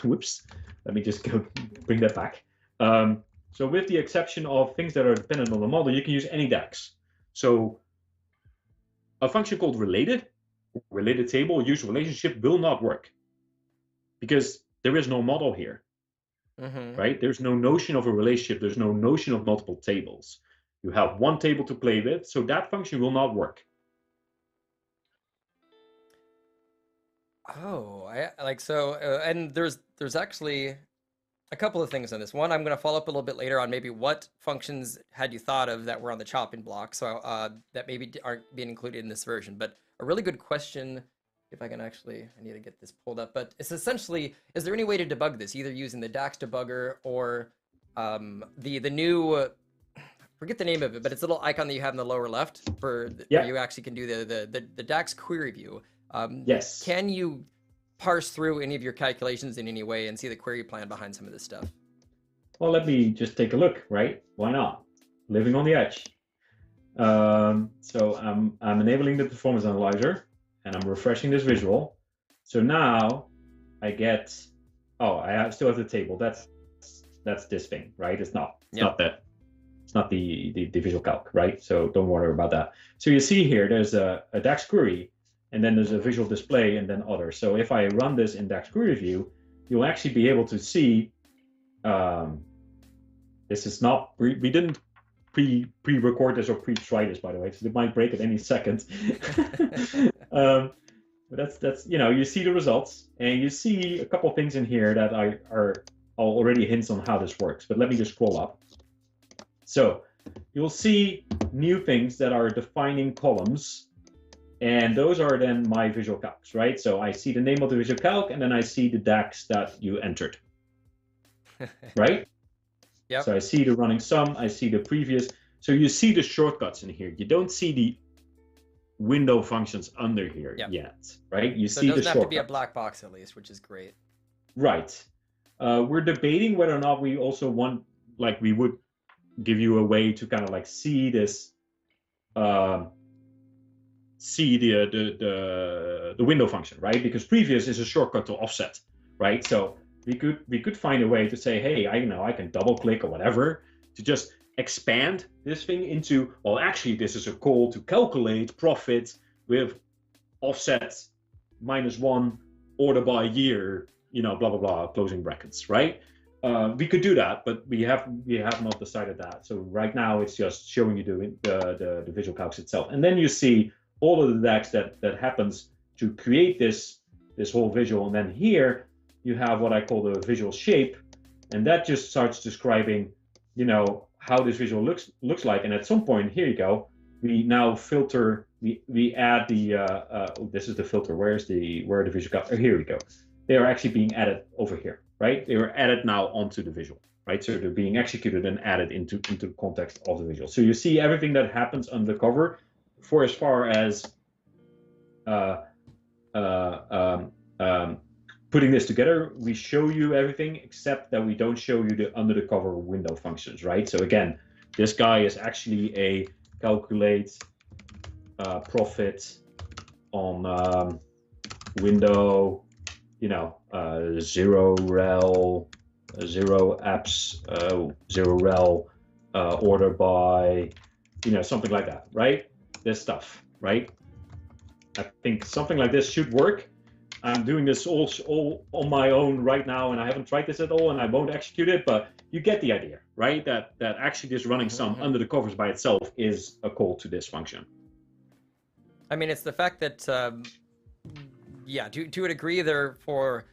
Whoops. Let me just go bring that back. So with the exception of things that are dependent on the model, you can use any DAX. So a function called related table, use relationship will not work because there is no model here, right? There's no notion of a relationship. There's no notion of multiple tables. You have one table to play with, so that function will not work. Oh, I like so, and there's actually a couple of things on this. One, I'm going to follow up a little bit later on maybe what functions had you thought of that were on the chopping block, so that maybe aren't being included in this version. But a really good question, if I can actually, I need to get this pulled up. But it's essentially, is there any way to debug this, either using the DAX debugger or the new, forget the name of it, but it's a little icon that you have in the lower left for where Yeah. you actually can do the DAX query view. Yes. Can you parse through any of your calculations in any way and see the query plan behind some of this stuff? Well, let me just take a look, right? Why not? Living on the edge. So I'm enabling the performance analyzer and I'm refreshing this visual. So now I get, oh, still have the table. That's this thing, right? It's not that. It's not the visual calc, right? So don't worry about that. So you see here, there's a DAX query, and then there's a visual display, and then other. So if I run this in DAX query view, you'll actually be able to see. This is not, we didn't pre-record this or pre-try this, by the way, so it might break at any second. But that's you see the results, and you see a couple of things in here that are already hints on how this works. But let me just scroll up. So you'll see new things that are defining columns, and those are then my visual calcs, right? So I see the name of the visual calc, and then I see the DAX that you entered, right? Yep. So I see the running sum, I see the previous. So you see the shortcuts in here. You don't see the window functions under here yet, right? You so see it doesn't the have shortcuts. to be a black box at least, which is great. Right. We're debating whether or not we also want, like, we would give you a way to kind of like see this, see the window function, right? Because previous is a shortcut to offset, right? So we could find a way to say, hey, I can double click or whatever to just expand this thing into, well, actually this is a call to calculate profit with offset -1 order by year, blah blah blah, closing brackets, right? We could do that, but we have not decided that. So right now it's just showing you the visual calcs itself, and then you see all of the DAX that happens to create this whole visual. And then here you have what I call the visual shape, and that just starts describing, how this visual looks like. And at some point, here you go, we now filter. We add the this is the filter. Where are the visual calcs? Oh, here we go. They are actually being added over here, right? They were added now onto the visual, right? So they're being executed and added into the context of the visual. So you see everything that happens under the cover. For as far as putting this together, we show you everything except that we don't show you the under the cover window functions, right? So again, this guy is actually a calculate profit on window, 0 rel, 0 apps, 0 rel, order by, something like that, right? This stuff, right? I think something like this should work. I'm doing this all on my own right now, and I haven't tried this at all, and I won't execute it, but you get the idea, right? That actually this running sum under the covers by itself is a call to this function. I mean, it's the fact that, to a degree, they're for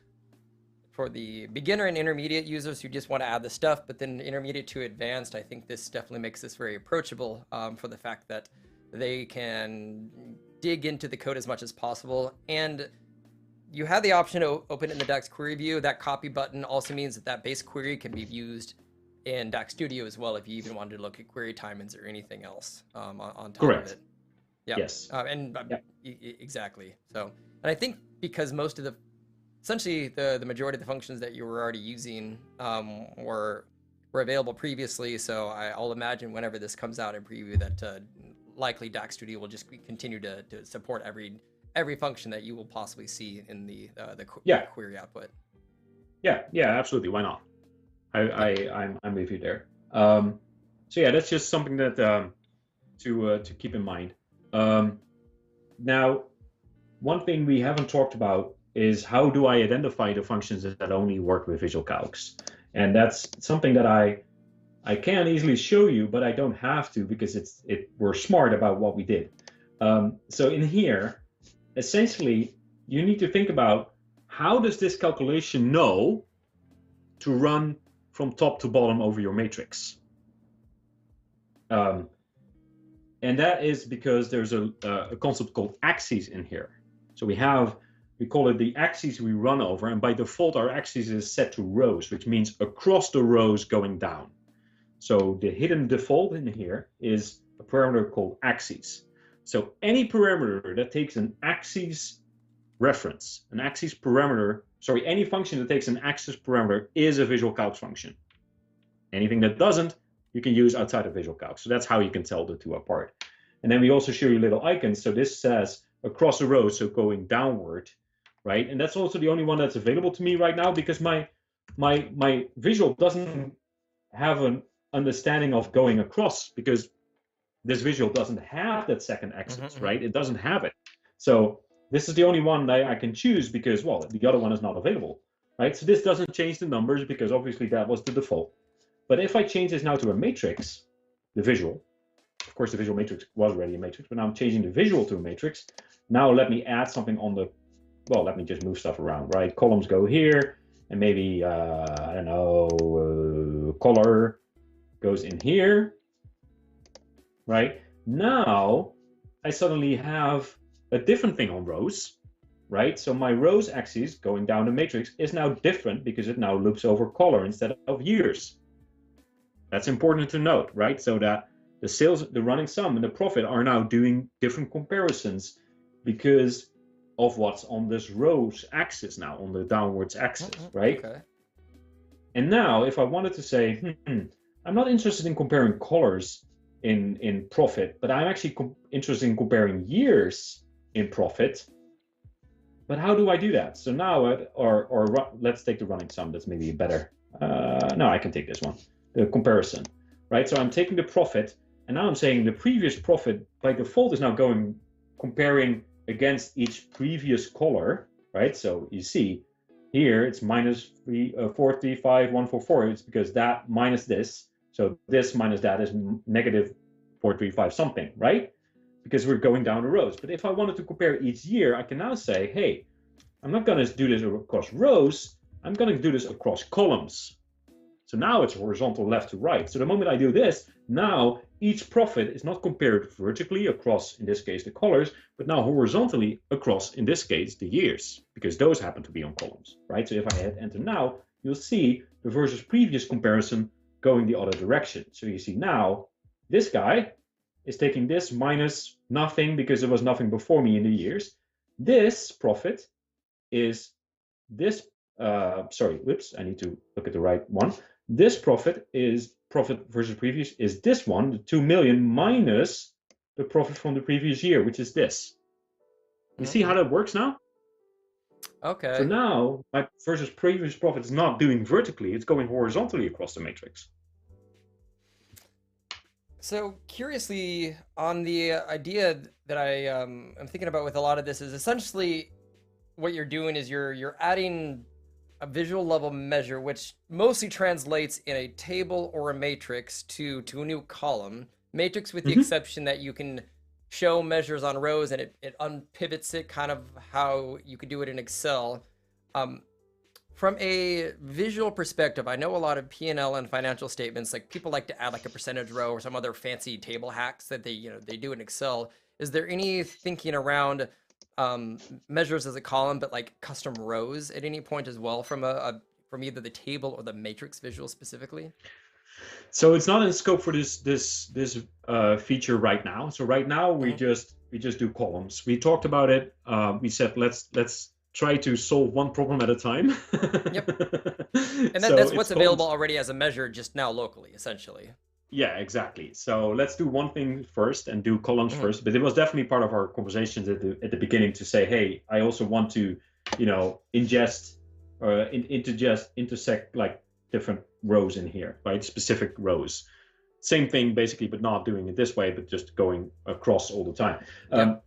the beginner and intermediate users who just want to add the stuff, but then intermediate to advanced, I think this definitely makes this very approachable for the fact that they can dig into the code as much as possible. And you have the option to open in the DAX query view. That copy button also means that base query can be used in DAX Studio as well if you even wanted to look at query timings or anything else on top Correct. of it. Yeah. Yes. Exactly. So, and I think because most of essentially the majority of the functions that you were already using were available previously. So I'll imagine whenever this comes out in preview that likely DAX Studio will just continue to support every function that you will possibly see in the query output. Yeah, absolutely. Why not? I'm with you there. So yeah, that's just something that to keep in mind. Now, one thing we haven't talked about is how do I identify the functions that only work with visual calcs, and that's something that I can easily show you, but I don't have to because we're smart about what we did. So in here, essentially, you need to think about, how does this calculation know to run from top to bottom over your matrix? And that is because there's a concept called axes in here. So we call it the axes we run over, and by default our axis is set to rows, which means across the rows going down. So the hidden default in here is a parameter called axes. So any parameter that takes an axis reference, an axis parameter, sorry, any function that takes an axis parameter is a Visual Calc function. Anything that doesn't, you can use outside of Visual Calc. So that's how you can tell the two apart. And then we also show you little icons. So this says across the row, so going downward, right? And that's also the only one that's available to me right now, because my visual doesn't have an understanding of going across, because this visual doesn't have that second axis, right? It doesn't have it. So this is the only one that I can choose because, well, the other one is not available, right? So this doesn't change the numbers because obviously that was the default. But if I change this now to a matrix, the visual, of course the visual matrix was already a matrix, but now I'm changing the visual to a matrix. Now let me add something on the, well, let me just move stuff around, right? Columns go here, and maybe, I don't know, color goes in here, right? Now I suddenly have a different thing on rows, right? So my rows axis going down the matrix is now different because it now loops over color instead of years. That's important to note, right? So that the sales, the running sum, and the profit are now doing different comparisons because of what's on this rows axis now, on the downwards axis, right? Okay. And now if I wanted to say, I'm not interested in comparing colors in profit, but I'm actually interested in comparing years in profit. But how do I do that? So now, or let's take the running sum. That's maybe better. No, I can take this one, the comparison, right? So I'm taking the profit, and now I'm saying the previous profit by default is now comparing against each previous color, right? So you see here it's minus 435,144. It's because that minus this. So this minus that is negative 435 something, right? Because we're going down the rows. But if I wanted to compare each year, I can now say, hey, I'm not going to do this across rows. I'm going to do this across columns. So now it's horizontal left to right. So the moment I do this, now each profit is not compared vertically across, in this case, the colors, but now horizontally across, in this case, the years, because those happen to be on columns, right? So if I hit enter now, you'll see the versus previous comparison going the other direction. So you see now this guy is taking this minus nothing because there was nothing before me in the years. This profit is this, sorry, whoops, I need to look at the right one. This profit is profit versus previous is this one, the 2 million minus the profit from the previous year, which is this. You see how that works now? Okay. So now my versus previous profit is not doing vertically, it's going horizontally across the matrix. So curiously, on the idea that I'm thinking about with a lot of this is essentially what you're doing is you're adding a visual level measure, which mostly translates in a table or a matrix to a new column. Matrix with the exception that you can show measures on rows and it unpivots it, kind of how you could do it in Excel. From a visual perspective, I know a lot of P&L and financial statements, like people like to add like a percentage row or some other fancy table hacks that they do in Excel. Is there any thinking around measures as a column, but like custom rows at any point as well from from either the table or the matrix visual specifically? So it's not in scope for this feature right now. So right now we just do columns. We talked about it. We said let's try to solve one problem at a time. Yep. And that's what's available already as a measure just now locally, essentially. Yeah, exactly. So let's do one thing first and do columns first. But it was definitely part of our conversations at the beginning to say, hey, I also want to, ingest or intersect like different rows in here, right? Specific rows. Same thing basically, but not doing it this way, but just going across all the time.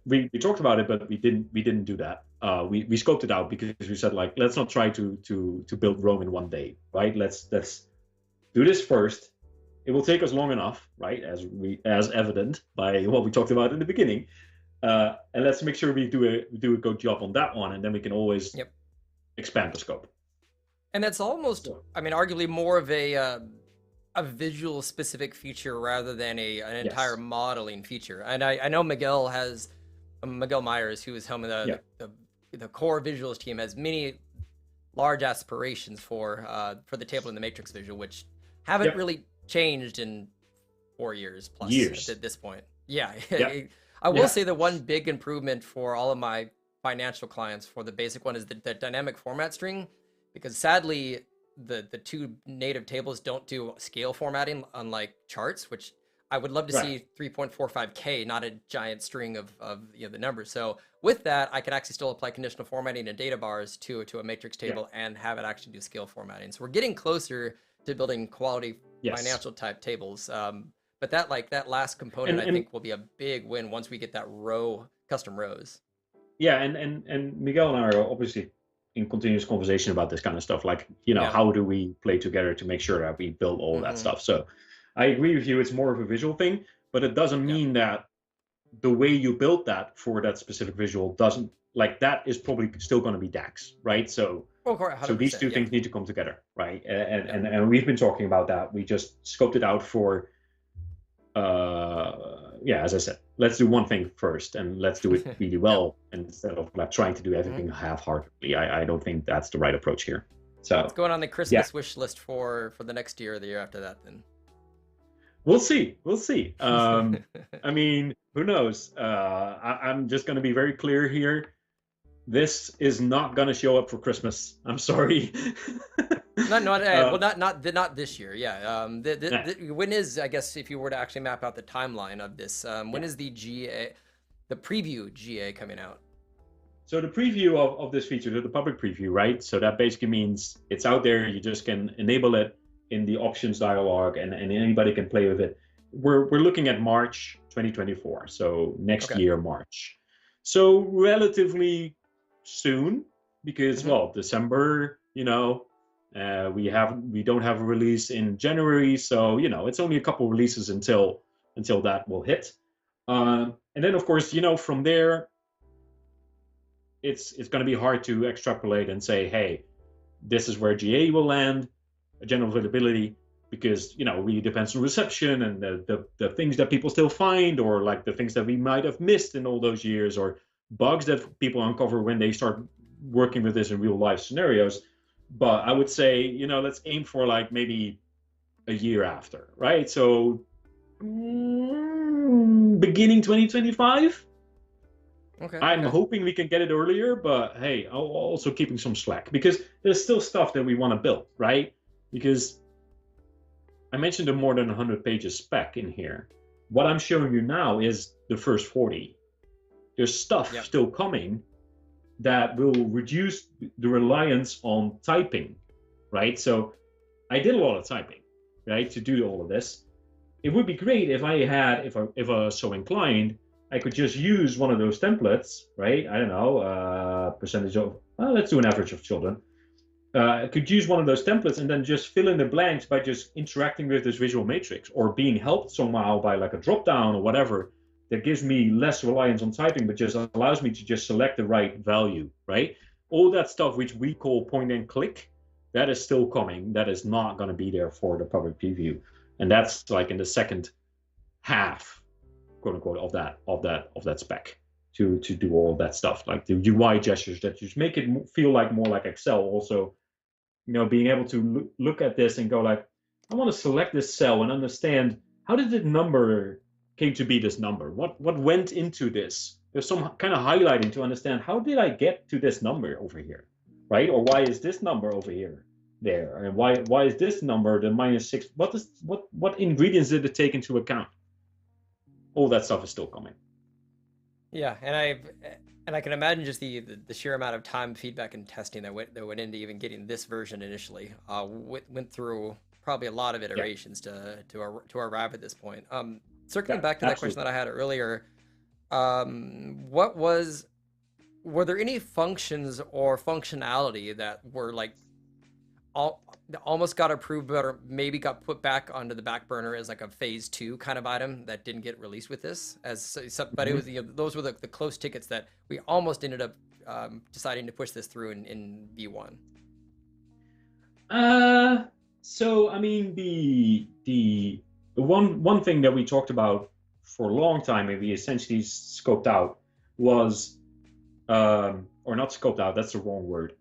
We talked about it, but we didn't do that. We scoped it out because we said, like, let's not try to build Rome in one day, right? Let's do this first. It will take us long enough, right? As evident by what we talked about in the beginning. And let's make sure we do a good job on that one, and then we can always Yep. expand the scope. And that's almost, So, I mean, arguably more of a visual specific feature rather than an entire yes. modeling feature. And I know Miguel has Miguel Myers, who is helming Yeah. the core visuals team, has many large aspirations for the table in the matrix visual, which haven't Yep. really changed in 4 years plus Years. at this point. Yeah, Yeah. I will Yeah. say the one big improvement for all of my financial clients for the basic one is the dynamic format string, because sadly the two native tables don't do scale formatting unlike charts, which I would love to Right. see 3.45K, not a giant string of the numbers. So with that, I can actually still apply conditional formatting and data bars to a matrix Yeah. table and have it actually do scale formatting. So we're getting closer to building quality Yes. financial type tables. But that last component I And think will be a big win once we get that custom rows. yeah, and Miguel and I are obviously in continuous conversation about this kind of stuff. Like, Yeah. how do we play together to make sure that we build all that Mm-hmm. stuff? So I agree with you. It's more of a visual thing, but it doesn't Yeah. mean that the way you build that for that specific visual doesn't, like, that is probably still going to be DAX, right? So Oh, of course, these 100%. two Yeah. things need to come together, right? Yeah. And we've been talking about that. We just scoped it out for yeah, as I said, let's do one thing first and let's do it really Yep. well instead of like trying to do Mm-hmm. everything half-heartedly. I don't think that's the right approach here. It's So going on the yeah, Christmas wish list for the next year or the year after that then. we'll see. We'll see. I mean, who knows? I'm just going to be very clear here. This is not going to show up for Christmas. I'm sorry. Not uh, well, not this year. Yeah. yeah, When is, I guess if you were to actually map out the timeline of this, when yeah. is the preview GA coming out? So the preview of this feature, the public preview, right? So that basically means it's out there. You just can enable it in the options dialog, and anybody can play with it. We're looking at March 2024, so next Okay. year March. So relatively soon, because Mm-hmm. well, December, we don't have a release in January, so it's only a couple releases until that will hit. And then of course, from there it's going to be hard to extrapolate and say, hey, this is where GA will land, general availability, because really depends on reception and the things that people still find, or like the things that we might have missed in all those years, or bugs that people uncover when they start working with this in real life scenarios. But I would say, let's aim for like maybe a year after, right? So beginning 2025. Okay. I'm Okay. hoping we can get it earlier, but hey, I'll also keeping some slack because there's still stuff that we want to build, right? Because I mentioned a more than 100 pages spec in here. What I'm showing you now is the first 40. There's stuff Yep. still coming that will reduce the reliance on typing, right? So I did a lot of typing, right, to do all of this. It would be great if if I was so inclined, I could just use one of those templates, right? I don't know, percentage of, well, let's do an average of children. I could use one of those templates and then just fill in the blanks by just interacting with this visual matrix, or being helped somehow by like a drop down or whatever that gives me less reliance on typing, but just allows me to just select the right value, right? All that stuff which we call point and click, that is still coming. That is not going to be there for the public preview, and that's like in the second half, quote unquote, of that spec to do all of that stuff, like the UI gestures that just make it feel like more like Excel. Also, being able to look at this and go like, I want to select this cell and understand how did the number came to be this number? What went into this? There's some kind of highlighting to understand how did I get to this number over here, right? Or why is this number over here there? And why is this number the -6? What ingredients did it take into account? All that stuff is still coming. Yeah, and I can imagine just the sheer amount of time, feedback, and testing that went into even getting this version initially. Went through probably a lot of Yeah, iterations to arrive at this point. Circling yeah, back to that question absolutely. that I had earlier, what were there any functions or functionality that were like all almost got approved, but or maybe got put back onto the back burner as like a phase 2 kind of item that didn't get released with this. But it Mhm. was, those were the close tickets that we almost ended up deciding to push this through in V1. So I mean the one thing that we talked about for a long time, and we essentially scoped out was or not scoped out. That's the wrong word.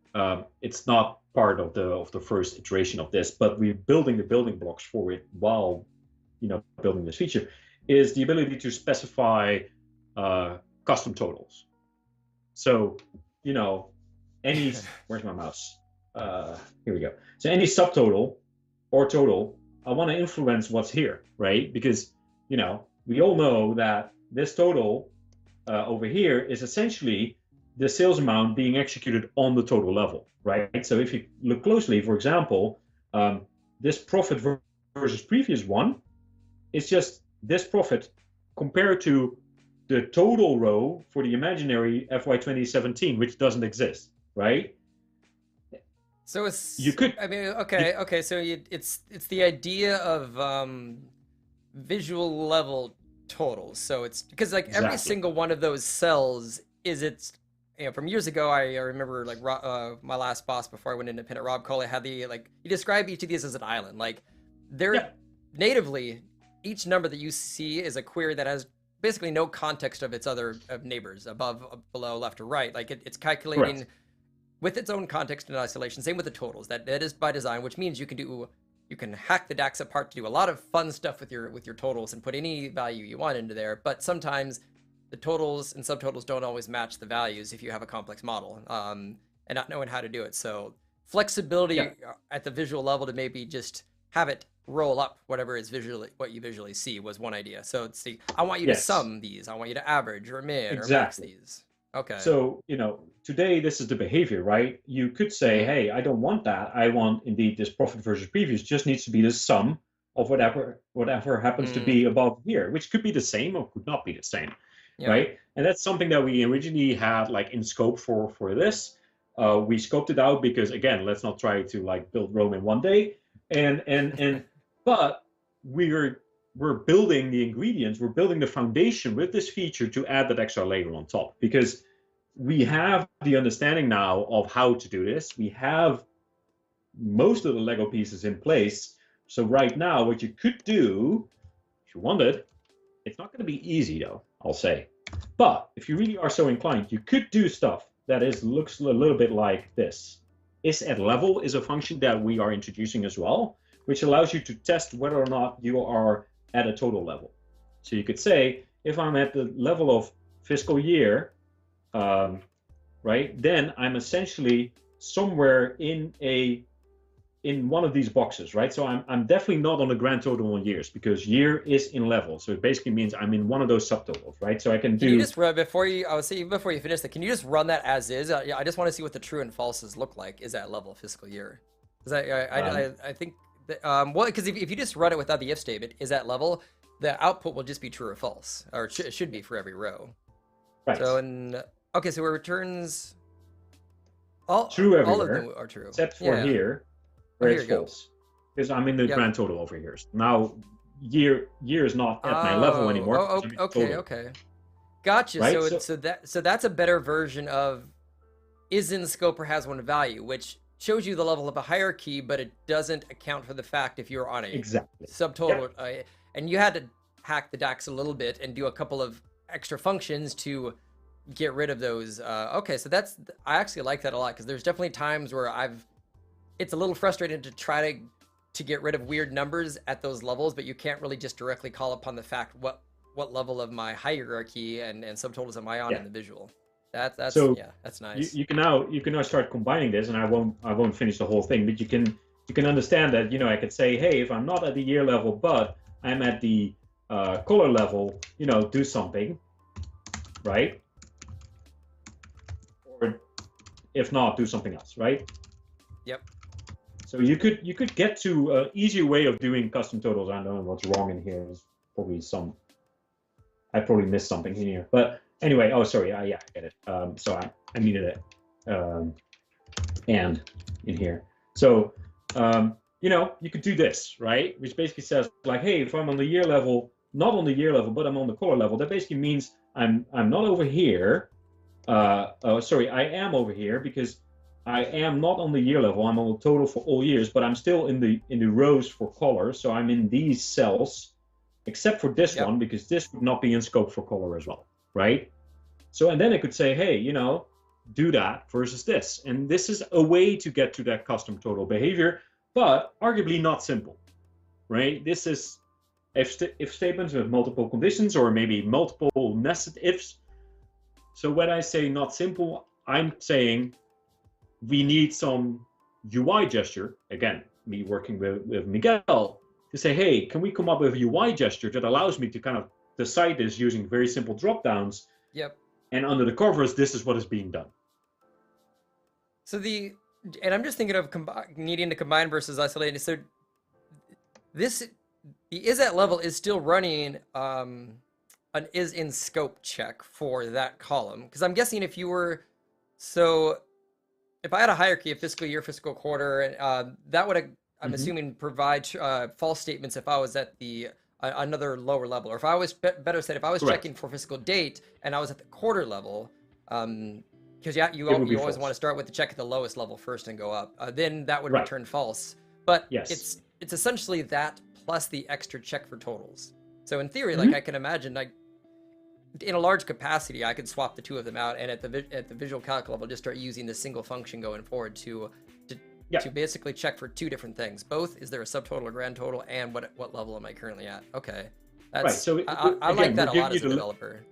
It's not part of the first iteration of this, but we're building the building blocks for it while building this feature. Is the ability to specify custom totals. So any where's my mouse? Here we go. So any subtotal or total, I want to influence what's here, right? Because we all know that this total over here is essentially the sales amount being executed on the total level, right? So if you look closely, for example, this profit versus previous one, it's just this profit compared to the total row for the imaginary FY 2017, which doesn't exist, right? So it's, You could, I mean, okay. So it's the idea of visual level totals. So it's because like every exactly. single one of those cells is its, from years ago, I remember like my last boss before I went independent, Rob Coley, had the, like, you describe each of these as an island. Like they're Yeah. natively, each number that you see is a query that has basically no context of its other neighbors above, below, left, or right. Like it's calculating Correct. with its own context and isolation. Same with the totals. That is by design, which means you can hack the DAX apart to do a lot of fun stuff with your totals and put any value you want into there. But sometimes the totals and subtotals don't always match the values if you have a complex model, and not knowing how to do it. So flexibility Yeah. at the visual level to maybe just have it roll up whatever is visually what you visually see was one idea. So it's I want you to Yes. sum these. I want you to average or min or max Exactly. these. Okay. So, today this is the behavior, right? You could say, hey, I don't want that. I want indeed this profit versus previous just needs to be the sum of whatever happens to be above here, which could be the same or could not be the same, Yeah. right? And that's something that we originally had like in scope for this. We scoped it out because again, let's not try to like build Rome in one day. But we're building the ingredients, we're building the foundation with this feature to add that extra layer on top, because we have the understanding now of how to do this. We have most of the Lego pieces in place. So right now, what you could do, if you wanted, it's not going to be easy though, I'll say. But if you really are so inclined, you could do stuff that looks a little bit like this. Is@level is a function that we are introducing as well, which allows you to test whether or not you are at a total level. So you could say, if I'm at the level of fiscal year, right, then I'm essentially somewhere in one of these boxes, right? So I'm definitely not on the grand total on years, because year is in level. So it basically means I'm in one of those subtotals, right? So I can do. Can you just run before you? I was saying before you finish that. Can you just run that as is? Yeah, I just want to see what the true and falses look like. Is that level fiscal year? Because I think that, well, because if you just run it without the if statement, is that level, the output will just be true or false, or it should be for every row. Right. So okay, so it returns true everywhere. All of them are true, except for here, where it's false, because I'm in the grand total over here. Now, year is not at my level anymore. Okay, gotcha. Right? So that's a better version of is in scope or has one value, which shows you the level of a hierarchy, but it doesn't account for the fact if you're on a subtotal. Yep. And you had to hack the DAX a little bit and do a couple of extra functions to get rid of those. Okay, so I actually like that a lot, because there's definitely times where it's a little frustrating to try to get rid of weird numbers at those levels, but you can't really just directly call upon the fact what level of my hierarchy and subtotals am I on in the visual. That's nice. You can now start combining this, and I won't finish the whole thing, but you can understand that I could say, hey, if I'm not at the year level, but I'm at the color level, do something, right? Or if not, do something else, right? Yep. So you could get to an easier way of doing custom totals. I don't know what's wrong in here. There's probably I probably missed something in here, but anyway. Oh, sorry. Yeah, I get it. So I needed it and in here. So you could do this, right? Which basically says like, hey, if I'm on the year level, not on the year level, but I'm on the color level, that basically means I'm not over here. Sorry, I am over here because I am not on the year level. I'm on the total for all years, but I'm still in the rows for color. So I'm in these cells, except for this one, because this would not be in scope for color as well, right? So, and then I could say, hey, do that versus this. And this is a way to get to that custom total behavior, but arguably not simple, right? This is if statements with multiple conditions or maybe multiple nested ifs. So when I say not simple, I'm saying we need some UI gesture. Again, me working with Miguel to say, hey, can we come up with a UI gesture that allows me to kind of decide this using very simple drop downs? Yep. And under the covers, this is what is being done. So and I'm just thinking of needing to combine versus isolate. So the is at level is still running an is in scope check for that column. Because I'm guessing if I had a hierarchy of fiscal year, fiscal quarter, that would, I'm assuming, provide false statements if I was at another lower level, or if I was better said, if I was checking for fiscal date and I was at the quarter level, because you always want to start with the check at the lowest level first and go up. Then that would return false. But it's essentially that plus the extra check for totals. So in theory, like I can imagine, like in a large capacity, I could swap the two of them out, and at the visual calc level, just start using this single function going forward to basically check for two different things. Both, is there a subtotal or grand total, and what level am I currently at? Okay, that's right. So I like that a lot as a developer.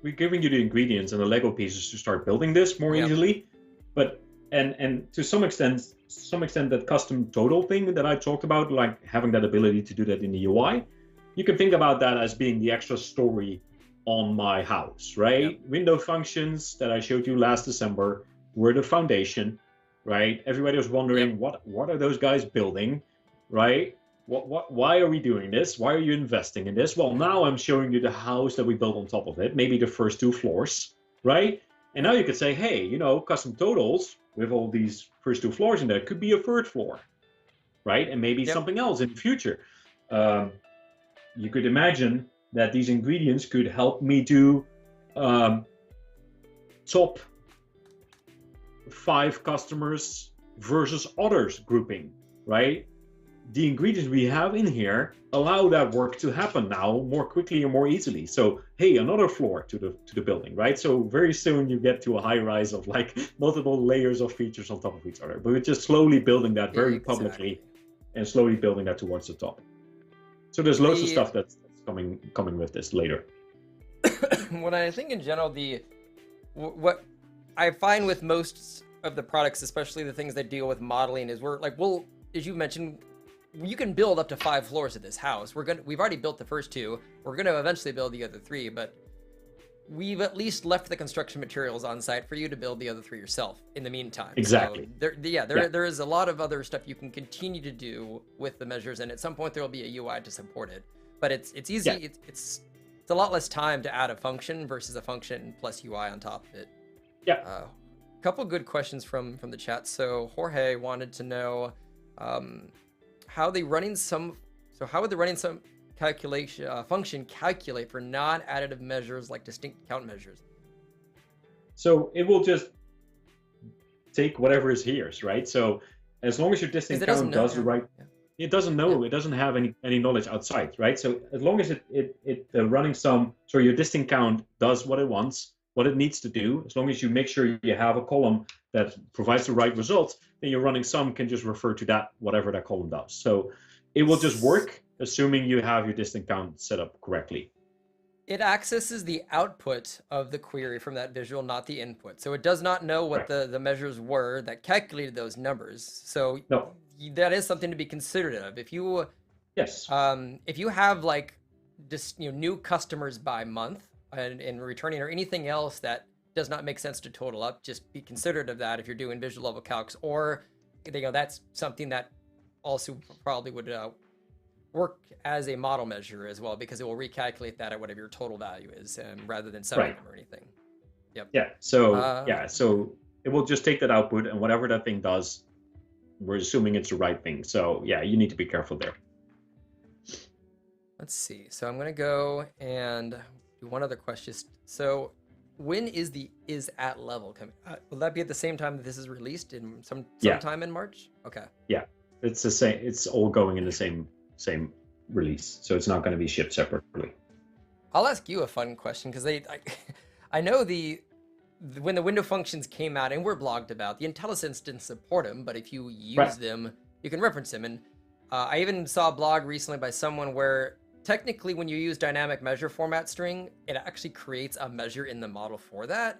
We're giving you the ingredients and the Lego pieces to start building this more easily, but and to some extent that custom total thing that I talked about, like having that ability to do that in the UI, you can think about that as being the extra story on my house, right? Window functions that I showed you last December were the foundation, right? Everybody was wondering what are those guys building, right? Why are we doing this? Why are you investing in this? Well, now I'm showing you the house that we built on top of it, maybe the first 2 floors, right? And now you could say, hey, custom totals with all these first 2 floors in there could be a 3rd floor, right? And maybe something else in the future. You could imagine that these ingredients could help me do top 5 customers versus others grouping, right? The ingredients we have in here allow that work to happen now more quickly and more easily. So, hey, another floor to the building, right? So very soon you get to a high rise of like multiple layers of features on top of each other. But we're just slowly building that very publicly and slowly building that towards the top. So there's loads of stuff that's coming with this later. When I think in general, what I find with most of the products, especially the things that deal with modeling, is as you mentioned, you can build up to 5 floors of this house. We've already built the first 2. We're going to eventually build the other 3, but we've at least left the construction materials on site for you to build the other 3 yourself in the meantime. Exactly. So there is a lot of other stuff you can continue to do with the measures, and at some point there will be a UI to support it. But it's easy. Yeah. It's a lot less time to add a function versus a function plus UI on top of it. Yeah. A couple good questions from the chat. So Jorge wanted to know how would the running some calculation function calculate for non-additive measures like distinct count measures? So it will just take whatever is here, right? So as long as your distinct count does the right, it doesn't know, it doesn't have any knowledge outside, right? So as long as running some, so your distinct count does what it wants, what it needs to do, as long as you make sure you have a column that provides the right results, then your running sum can just refer to that, whatever that column does. So it will just work, assuming you have your distinct count set up correctly. It accesses the output of the query from that visual, not the input. So it does not know what the measures were that calculated those numbers. So that is something to be considerate of. If you if you have like just new customers by month and returning or anything else that does not make sense to total up, just be considerate of that if you're doing visual level calcs, or that's something that also probably would work as a model measure as well, because it will recalculate that at whatever your total value is, rather than summing them or anything. Yep. Yeah. So so it will just take that output, and whatever that thing does, we're assuming it's the right thing. So yeah, you need to be careful there. Let's see. So I'm gonna go and do one other question. So when is the is at level coming? Will that be at the same time that this is released in sometime in March? Okay. Yeah, it's the same. It's all going in the same release, so it's not going to be shipped separately. I'll ask you a fun question because I know when the window functions came out and were blogged about, the IntelliSense didn't support them, but if you use them, you can reference them. And I even saw a blog recently by someone where technically when you use dynamic measure format string, it actually creates a measure in the model for that.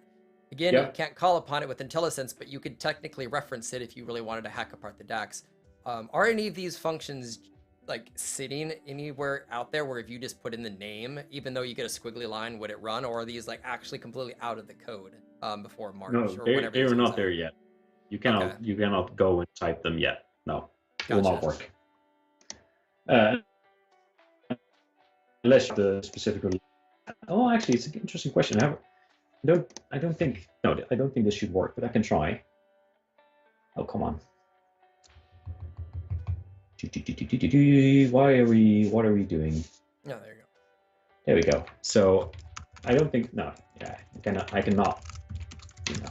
Again, you can't call upon it with IntelliSense, but you could technically reference it if you really wanted to hack apart the DAX. Are any of these functions like sitting anywhere out there where if you just put in the name, even though you get a squiggly line, would it run? Or are these like actually completely out of the code before March? No, or whenever they're not there yet. You cannot go and type them yet. No, it will not work. Unless the specific. Oh, actually, it's an interesting question. I don't think this should work, but I can try. Oh, come on. What are we doing? No, there you go. There we go. So I don't think, no, yeah, I cannot, you know.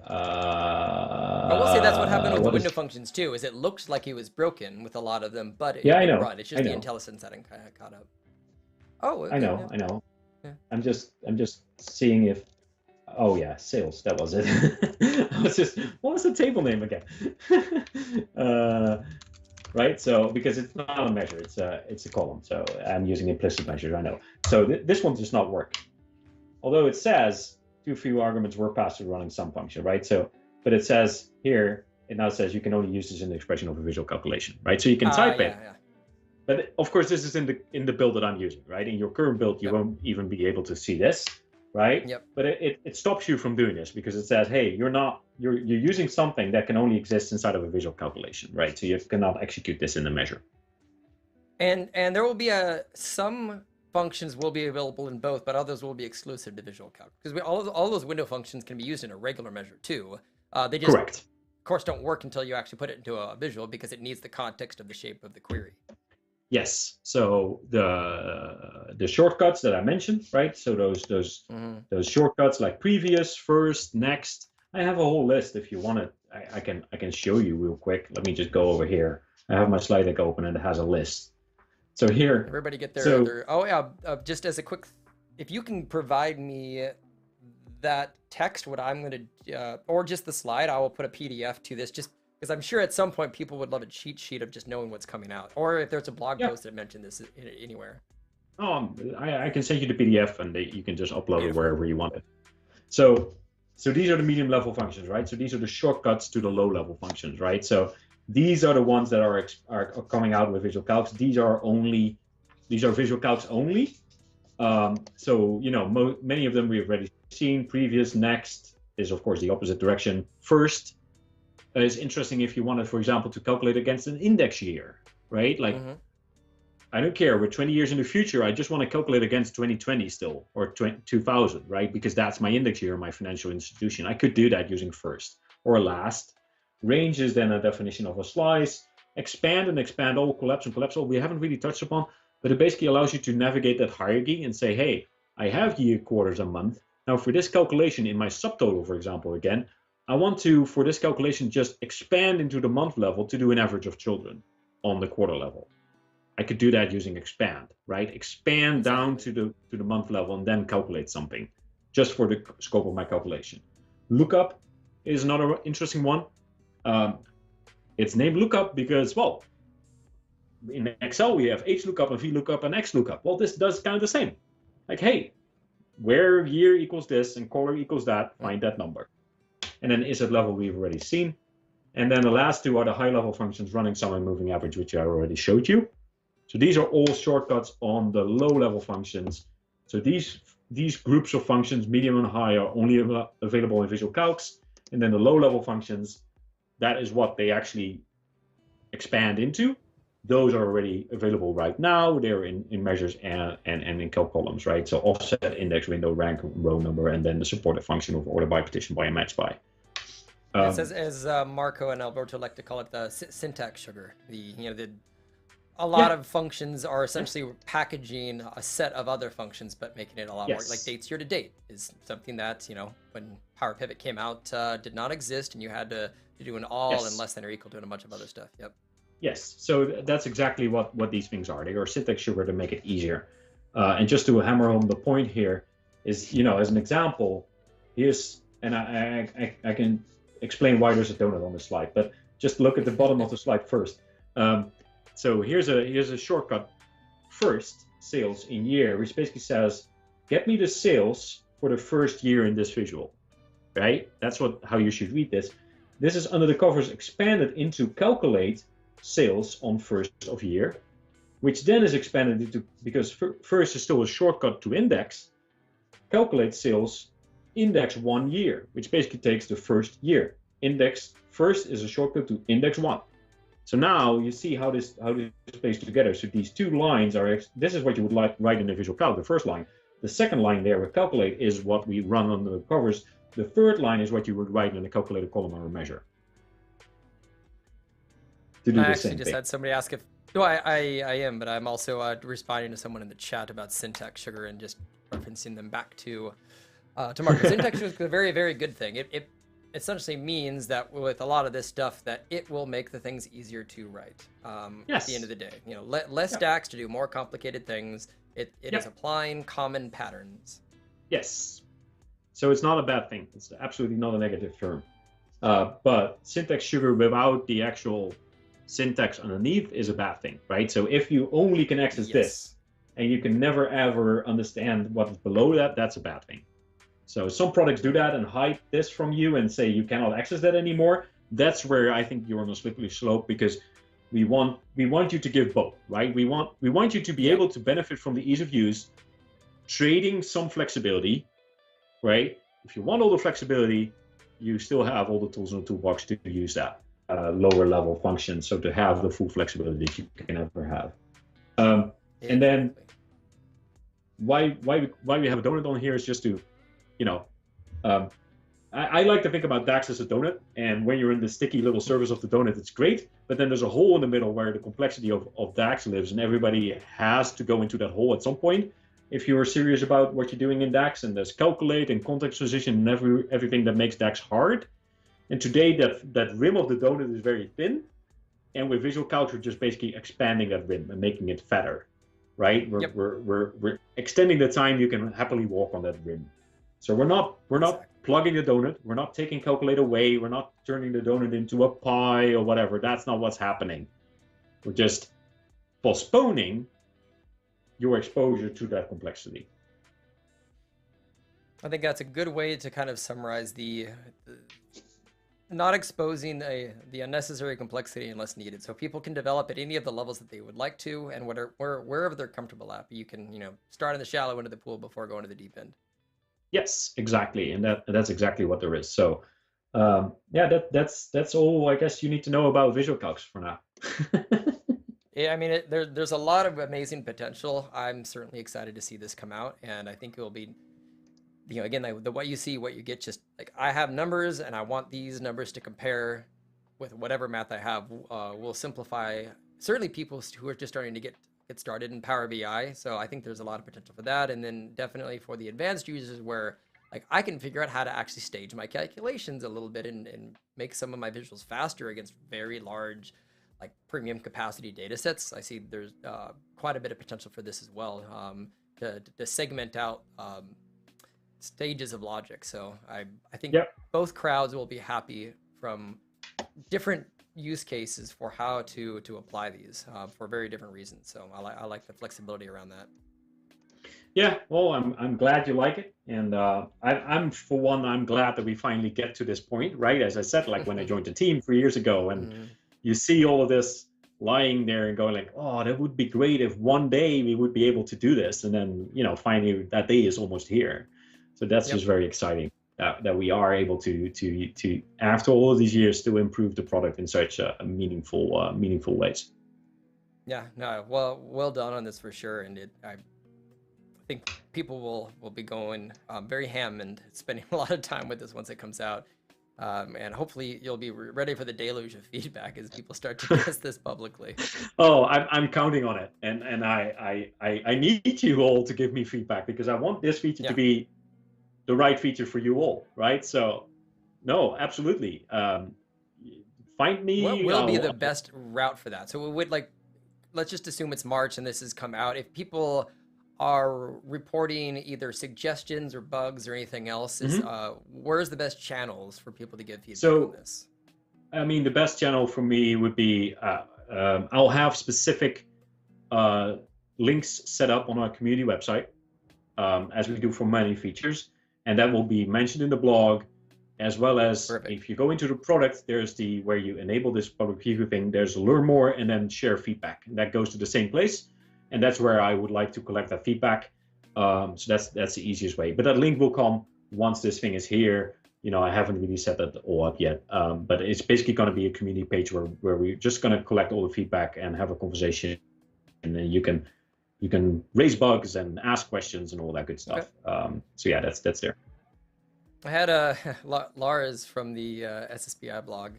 I will say that's what happened with the window functions too, is it looked like it was broken with a lot of them, but it I know. run. It's just the IntelliSense setting kind of caught up. Oh, okay, I know. Yeah. I'm just seeing if, oh yeah, sales, that was it. What was the table name again? Right, so because it's not a measure, it's a column, so I'm using implicit measures, I know. So this one does not work. Although it says too few arguments were passed to running some function, right? So, but it says here, it now says you can only use this in the expression of a visual calculation, right? So you can type it. Yeah. But of course, this is in the build that I'm using, right? In your current build, you won't even be able to see this, right? Yep. But it stops you from doing this because it says, hey, you're using something that can only exist inside of a visual calculation, right? So you cannot execute this in the measure. And there will be some functions will be available in both, but others will be exclusive to visual calc because all those window functions can be used in a regular measure too. They just, correct, of course, don't work until you actually put it into a visual because it needs the context of the shape of the query. Yes. So the shortcuts that I mentioned, right? So those shortcuts like previous, first, next. I have a whole list. If you want it, I can show you real quick. Let me just go over here. I have my slide deck open and it has a list. So here, everybody get their oh yeah. Just as a quick, if you can provide me that text, what I'm gonna or just the slide, I will put a PDF to this just. Because I'm sure at some point people would love a cheat sheet of just knowing what's coming out, or if there's a blog post that mentioned this anywhere. I can send you the PDF and you can just upload it wherever you want it. So these are the medium level functions, right? So these are the shortcuts to the low level functions, right? So these are the ones that are coming out with visual calcs. These are visual calcs only. So many of them we've already seen. Previous, next is of course the opposite direction. First. It's interesting if you wanted, for example, to calculate against an index year, right? Like, I don't care, we're 20 years in the future, I just want to calculate against 2020 still, or 2000, right? Because that's my index year in my financial institution. I could do that using first or last. Range is then a definition of a slice. Expand and expand all, collapse and collapse all, we haven't really touched upon, but it basically allows you to navigate that hierarchy and say, hey, I have year, quarters, and month. Now for this calculation in my subtotal, for example, again, I want to, for this calculation, just expand into the month level to do an average of children on the quarter level. I could do that using expand, right? Expand down to the month level and then calculate something just for the scope of my calculation. Lookup is another interesting one. It's named lookup because, well, in Excel we have HLOOKUP and VLOOKUP and XLOOKUP. Well, this does kind of the same. Like, hey, where year equals this and color equals that, find that number. And then is at level we've already seen. And then the last two are the high level functions, running sum and moving average, which I already showed you. So these are all shortcuts on the low level functions. So these groups of functions, medium and high, are only available in visual calcs. And then the low level functions, that is what they actually expand into. Those are already available right now. They're in measures and in calc columns, right? So offset, index, window, rank, row number, and then the supported function of order by, partition by, and match by. It's Um, as Marco and Alberto like to call it, the syntax sugar. A lot yeah, of functions are yeah, essentially packaging a set of other functions, but making it a lot more like yes, dates year to date is something that, when Power Pivot came out, did not exist, and you had to do an all and yes, less than or equal to and a bunch of other stuff. Yep. yes. So that's exactly what these things are. They are syntax sugar to make it easier. And just to hammer home the point here is, as an example, here's, and I can explain why there's a donut on this slide, but just look at the bottom of the slide first. Um, so here's a shortcut. First sales in year, which basically says, get me the sales for the first year in this visual, right? That's how you should read this. This is under the covers expanded into calculate sales on first of year, which then is expanded into, because first is still a shortcut to index, calculate sales index 1 year, which basically takes the first year. Index first is a shortcut to index 1. So now you see how this plays together. So these two lines are, this is what you would like write in the Visual Calc, the first line. The second line there with calculate is what we run on the covers. The third line is what you would write in the calculated column or measure to do I the actually same just thing. had somebody ask if. No, I am, but I'm also responding to someone in the chat about syntax sugar and just referencing them back to Marco. Syntax sugar is a very, very good thing. It essentially means that with a lot of this stuff, that it will make the things easier to write. At the end Yes. of the day, less Yep. DAX to do more complicated things. It is Yep. applying common patterns. Yes. So it's not a bad thing. It's absolutely not a negative term. But syntax sugar without the actual syntax underneath is a bad thing, right? So if you only can access Yes. this and you can never ever understand what is below that, that's a bad thing. So some products do that and hide this from you and say you cannot access that anymore. That's where I think you're on a slippery slope, because we want you to give both, right? We want you to be Yep. able to benefit from the ease of use, trading some flexibility, right? If you want all the flexibility, you still have all the tools in the toolbox to use that lower level function. So to have the full flexibility that you can ever have. And then why we have a donut on here is just to, I like to think about DAX as a donut, and when you're in the sticky little surface of the donut, it's great, but then there's a hole in the middle where the complexity of DAX lives, and everybody has to go into that hole at some point if you're serious about what you're doing in DAX. And there's calculate and context transition and everything that makes DAX hard. And today that rim of the donut is very thin, and with Visual Calc we're just basically expanding that rim and making it fatter, right? We're extending the time you can happily walk on that rim. So we're not Exactly. plugging the donut, we're not taking calculate away, we're not turning the donut into a pie or whatever. That's not what's happening. We're just postponing your exposure to that complexity. I think that's a good way to kind of summarize the not exposing the unnecessary complexity unless needed. So people can develop at any of the levels that they would like to, and wherever they're comfortable at. But you can, start in the shallow end of the pool before going to the deep end. Yes, exactly, and that's exactly what there is. So, yeah, that's all I guess you need to know about Visual Calcs for now. Yeah, I mean, there's a lot of amazing potential. I'm certainly excited to see this come out, and I think it will be, again, the what you see, what you get. Just like I have numbers, and I want these numbers to compare with whatever math I have. Will simplify certainly people who are just starting to get started in Power BI. So I think there's a lot of potential for that, and then definitely for the advanced users where like I can figure out how to actually stage my calculations a little bit and make some of my visuals faster against very large like premium capacity data sets. I see there's quite a bit of potential for this as well, to segment out stages of logic. So I think Yep. both crowds will be happy from different use cases for how to apply these for very different reasons. So I like the flexibility around that. Yeah, well, I'm glad you like it, and I'm for one, I'm glad that we finally get to this point, right? As I said, like when I joined the team 3 years ago, and you see all of this lying there and going like, oh, that would be great if one day we would be able to do this, and then finally that day is almost here. So that's just very exciting that we are able to after all of these years still improve the product in such a meaningful ways. Yeah, no, well done on this for sure, and I think people will be going very ham and spending a lot of time with this once it comes out. And hopefully you'll be ready for the deluge of feedback as people start to test this publicly. Oh, I'm counting on it, and I need you all to give me feedback because I want this feature to Yeah. be the right feature for you all, right? So, no, absolutely. Find What me. will be the best route for that? So it would like, let's just assume it's March and this has come out. If people are reporting either suggestions or bugs or anything else, is Mhm. where's the best channels for people to give feedback on So, this? I mean, the best channel for me would be I'll have specific uh, links set up on our community website, as we do for many features, and that will be mentioned in the blog, as well as Perfect. if you go into the product, there's the where you enable this public preview thing. There's learn more and then share feedback, and that goes to the same place, and that's where I would like to collect that feedback. So that's the easiest way. But that link will come once this thing is here. I haven't really set that all up yet, but it's basically going to be a community page where we're just going to collect all the feedback and have a conversation, and then you can raise bugs and ask questions and all that good Okay. stuff. So yeah, that's there. I had Lara's from the SSBI blog.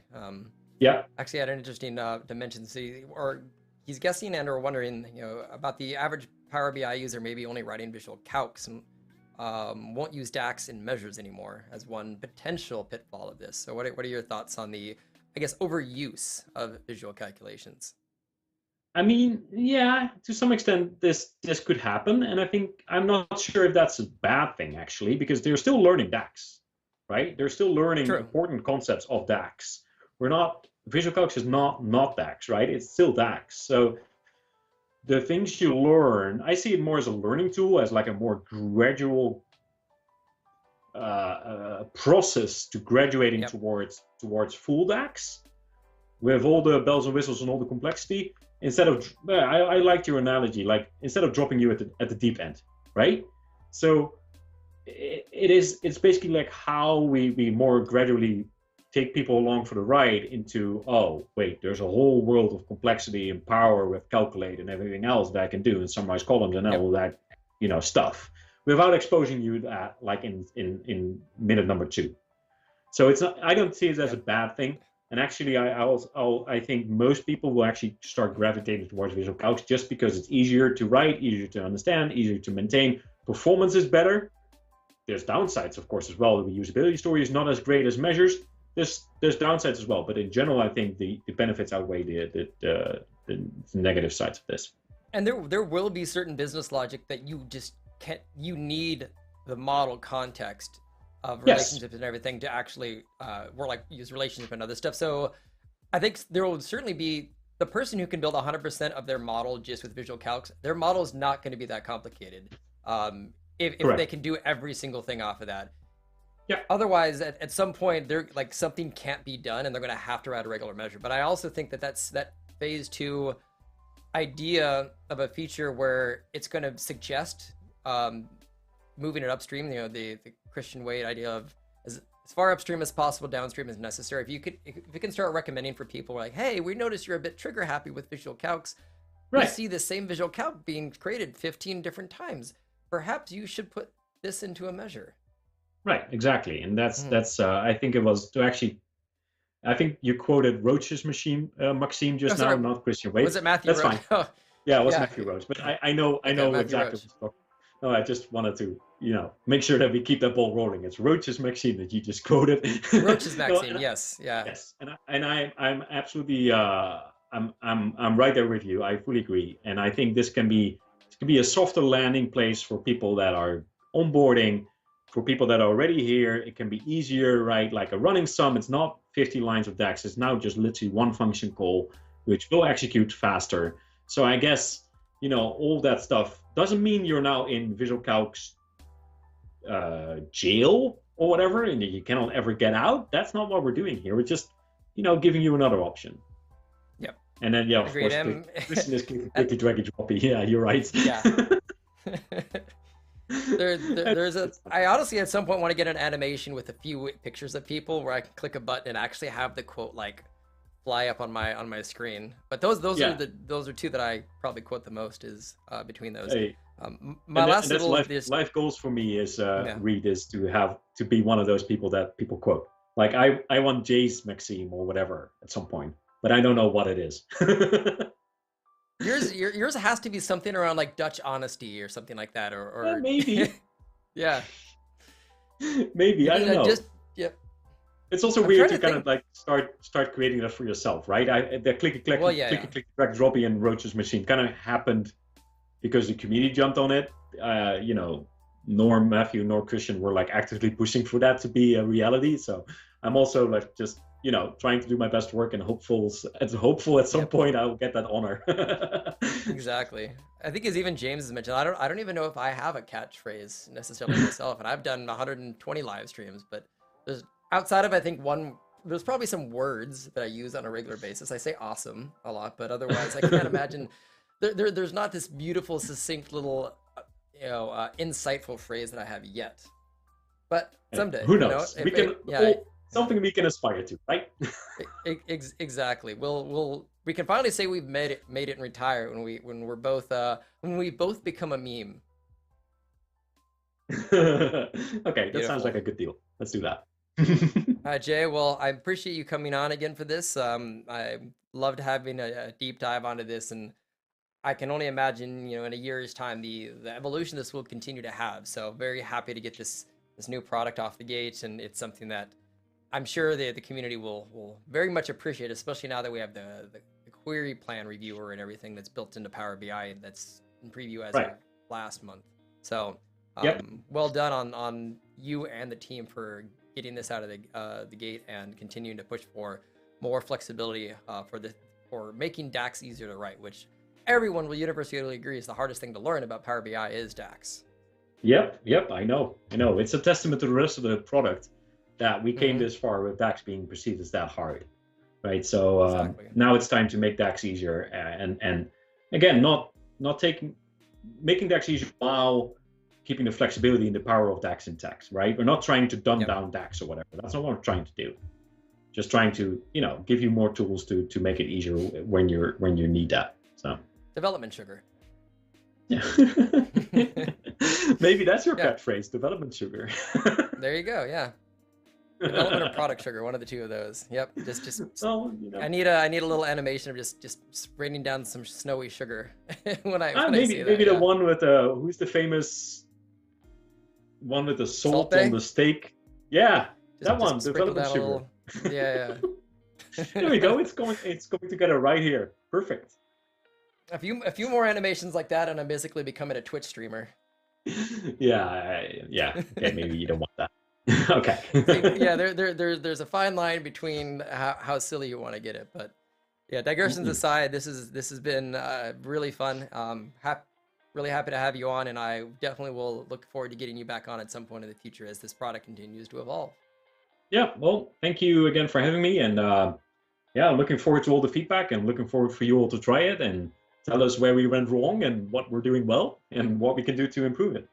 Yeah. Actually had an interesting dimension. Or he's guessing and or wondering, about the average Power BI user maybe only writing visual calcs and won't use DAX in measures anymore as one potential pitfall of this. So what are your thoughts on the, I guess, overuse of visual calculations? I mean, yeah, to some extent this could happen, and I think I'm not sure if that's a bad thing actually, because they're still learning DAX, right? They're still learning True. important concepts of DAX. We're not Visual Calcs is not DAX, right? It's still DAX. So the things you learn, I see it more as a learning tool, as like a more gradual process to graduating Yep. towards full DAX, with all the bells and whistles and all the complexity. Instead of, I liked your analogy, like instead of dropping you at the deep end, right? So it's basically like how we more gradually take people along for the ride into, oh wait, there's a whole world of complexity and power with calculate and everything else that I can do and summarize columns and all that stuff, without exposing you that like in minute number 2. So it's not, I don't see it as a bad thing. And actually, I think most people will actually start gravitating towards Visual Calcs just because it's easier to write, easier to understand, easier to maintain. Performance is better. There's downsides, of course, as well. The reusability story is not as great as measures. There's downsides as well, but in general, I think the benefits outweigh the negative sides of this. And there will be certain business logic that you just can't. You need the model context of relationships and everything to actually use relationship and other stuff. So I think there will certainly be the person who can build 100% of their model just with visual calcs. Their model is not going to be that complicated if they can do every single thing off of that. Yeah. Otherwise, at some point, they're like something can't be done, and they're going to have to write a regular measure. But I also think that's that phase 2 idea of a feature where it's going to suggest moving it upstream. The Christian Wade idea of as far upstream as possible, downstream is necessary. If you can start recommending for people like, hey, we notice you're a bit trigger happy with visual calcs. Right. We see the same visual calc being created 15 different times. Perhaps you should put this into a measure. Right, exactly, and that's I think it was to actually. I think you quoted Roach's Maxime just now, not Christian Wade. Was it Matthew? That's Roach? fine. Yeah, it was Matthew Roach, but I know exactly. Roach. No, I just wanted to make sure that we keep that ball rolling. It's Roach's Maxime that you just quoted. Roach's Maxime, yes, yeah. Yes, and I'm absolutely I'm right there with you. I fully agree, and I think this can be a softer landing place for people that are onboarding. For people that are already here, it can be easier, right? Like a running sum, it's not 50 lines of DAX. It's now just literally one function call, which will execute faster. So I guess, all that stuff doesn't mean you're now in Visual Calcs jail or whatever, and you cannot ever get out. That's not what we're doing here. We're just, giving you another option. Yep. And then, of course, Christian is quickly drag and droppy. Yeah, you're right. Yeah. I honestly at some point want to get an animation with a few pictures of people where I can click a button and actually have the quote like fly up on my screen. But those are two that I probably quote the most is between those. Hey. My last life goals for me is Reed is to be one of those people that people quote. Like I want Jay's Maxime or whatever at some point, but I don't know what it is. Yours has to be something around like Dutch honesty or something like that, or Maybe. yeah. Maybe, I don't know. Yep. It's also weird to kind of like start creating that for yourself, right? The click click drag droppy and Roach's machine kind of happened because the community jumped on it. You know, nor Matthew nor Christian were like actively pushing for that to be a reality. So I'm also like just, you know, trying to do my best work and hopeful at some point I'll get that honor. Exactly. I think as even James has mentioned, I don't even know if I have a catchphrase necessarily myself, and I've done 120 live streams, but there's outside of I think there's probably some words that I use on a regular basis. I say awesome a lot, but otherwise I can't imagine there's not this beautiful, succinct little insightful phrase that I have yet. But someday, who knows? Something we can aspire to, right? Exactly. We can finally say we've made it and retire when we both become a meme. Okay, that sounds like a good deal. Let's do that. Jay, well, I appreciate you coming on again for this. I loved having a deep dive onto this, and I can only imagine, in a year's time, the evolution this will continue to have. So very happy to get this new product off the gate, and it's something that I'm sure the community will very much appreciate, especially now that we have the query plan reviewer and everything that's built into Power BI that's in preview as of last month. So well done on you and the team for getting this out of the gate and continuing to push for more flexibility for making DAX easier to write, which everyone will universally agree is the hardest thing to learn about Power BI is DAX. Yep, I know. It's a testament to the rest of the product that we came this far with DAX being perceived as that hard, right? So now it's time to make DAX easier, and again, making DAX easier while keeping the flexibility and the power of DAX intact, right? We're not trying to dumb down DAX or whatever. That's not what we're trying to do. Just trying to, give you more tools to make it easier when you need that. So development sugar. Yeah. Maybe that's your catchphrase, development sugar. There you go. Yeah. Development or product sugar, one of the two of those. Yep. Just I need a little animation of just raining down some snowy sugar when I see that. Maybe the one with who's the famous one with the salt on the steak? Yeah, that one, development sugar. Yeah. There we go. It's going together right here. Perfect. A few more animations like that, and I'm basically becoming a Twitch streamer. Yeah. Okay, maybe you don't want that. Okay. Yeah, there's a fine line between how silly you want to get it, but yeah, digressions aside, this has been really fun. Really happy to have you on, and I definitely will look forward to getting you back on at some point in the future as this product continues to evolve. Yeah, well, thank you again for having me, and I'm looking forward to all the feedback, and looking forward for you all to try it and tell us where we went wrong and what we're doing well and what we can do to improve it.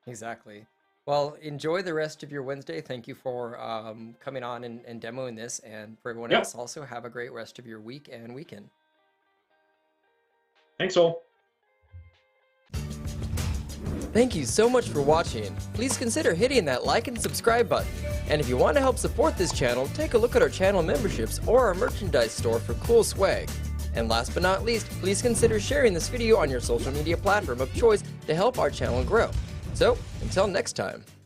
Exactly. Well, enjoy the rest of your Wednesday. Thank you for coming on and demoing this. And for everyone else, also have a great rest of your week and weekend. Thanks all. Thank you so much for watching. Please consider hitting that like and subscribe button. And if you want to help support this channel, take a look at our channel memberships or our merchandise store for cool swag. And last but not least, please consider sharing this video on your social media platform of choice to help our channel grow. So, until next time.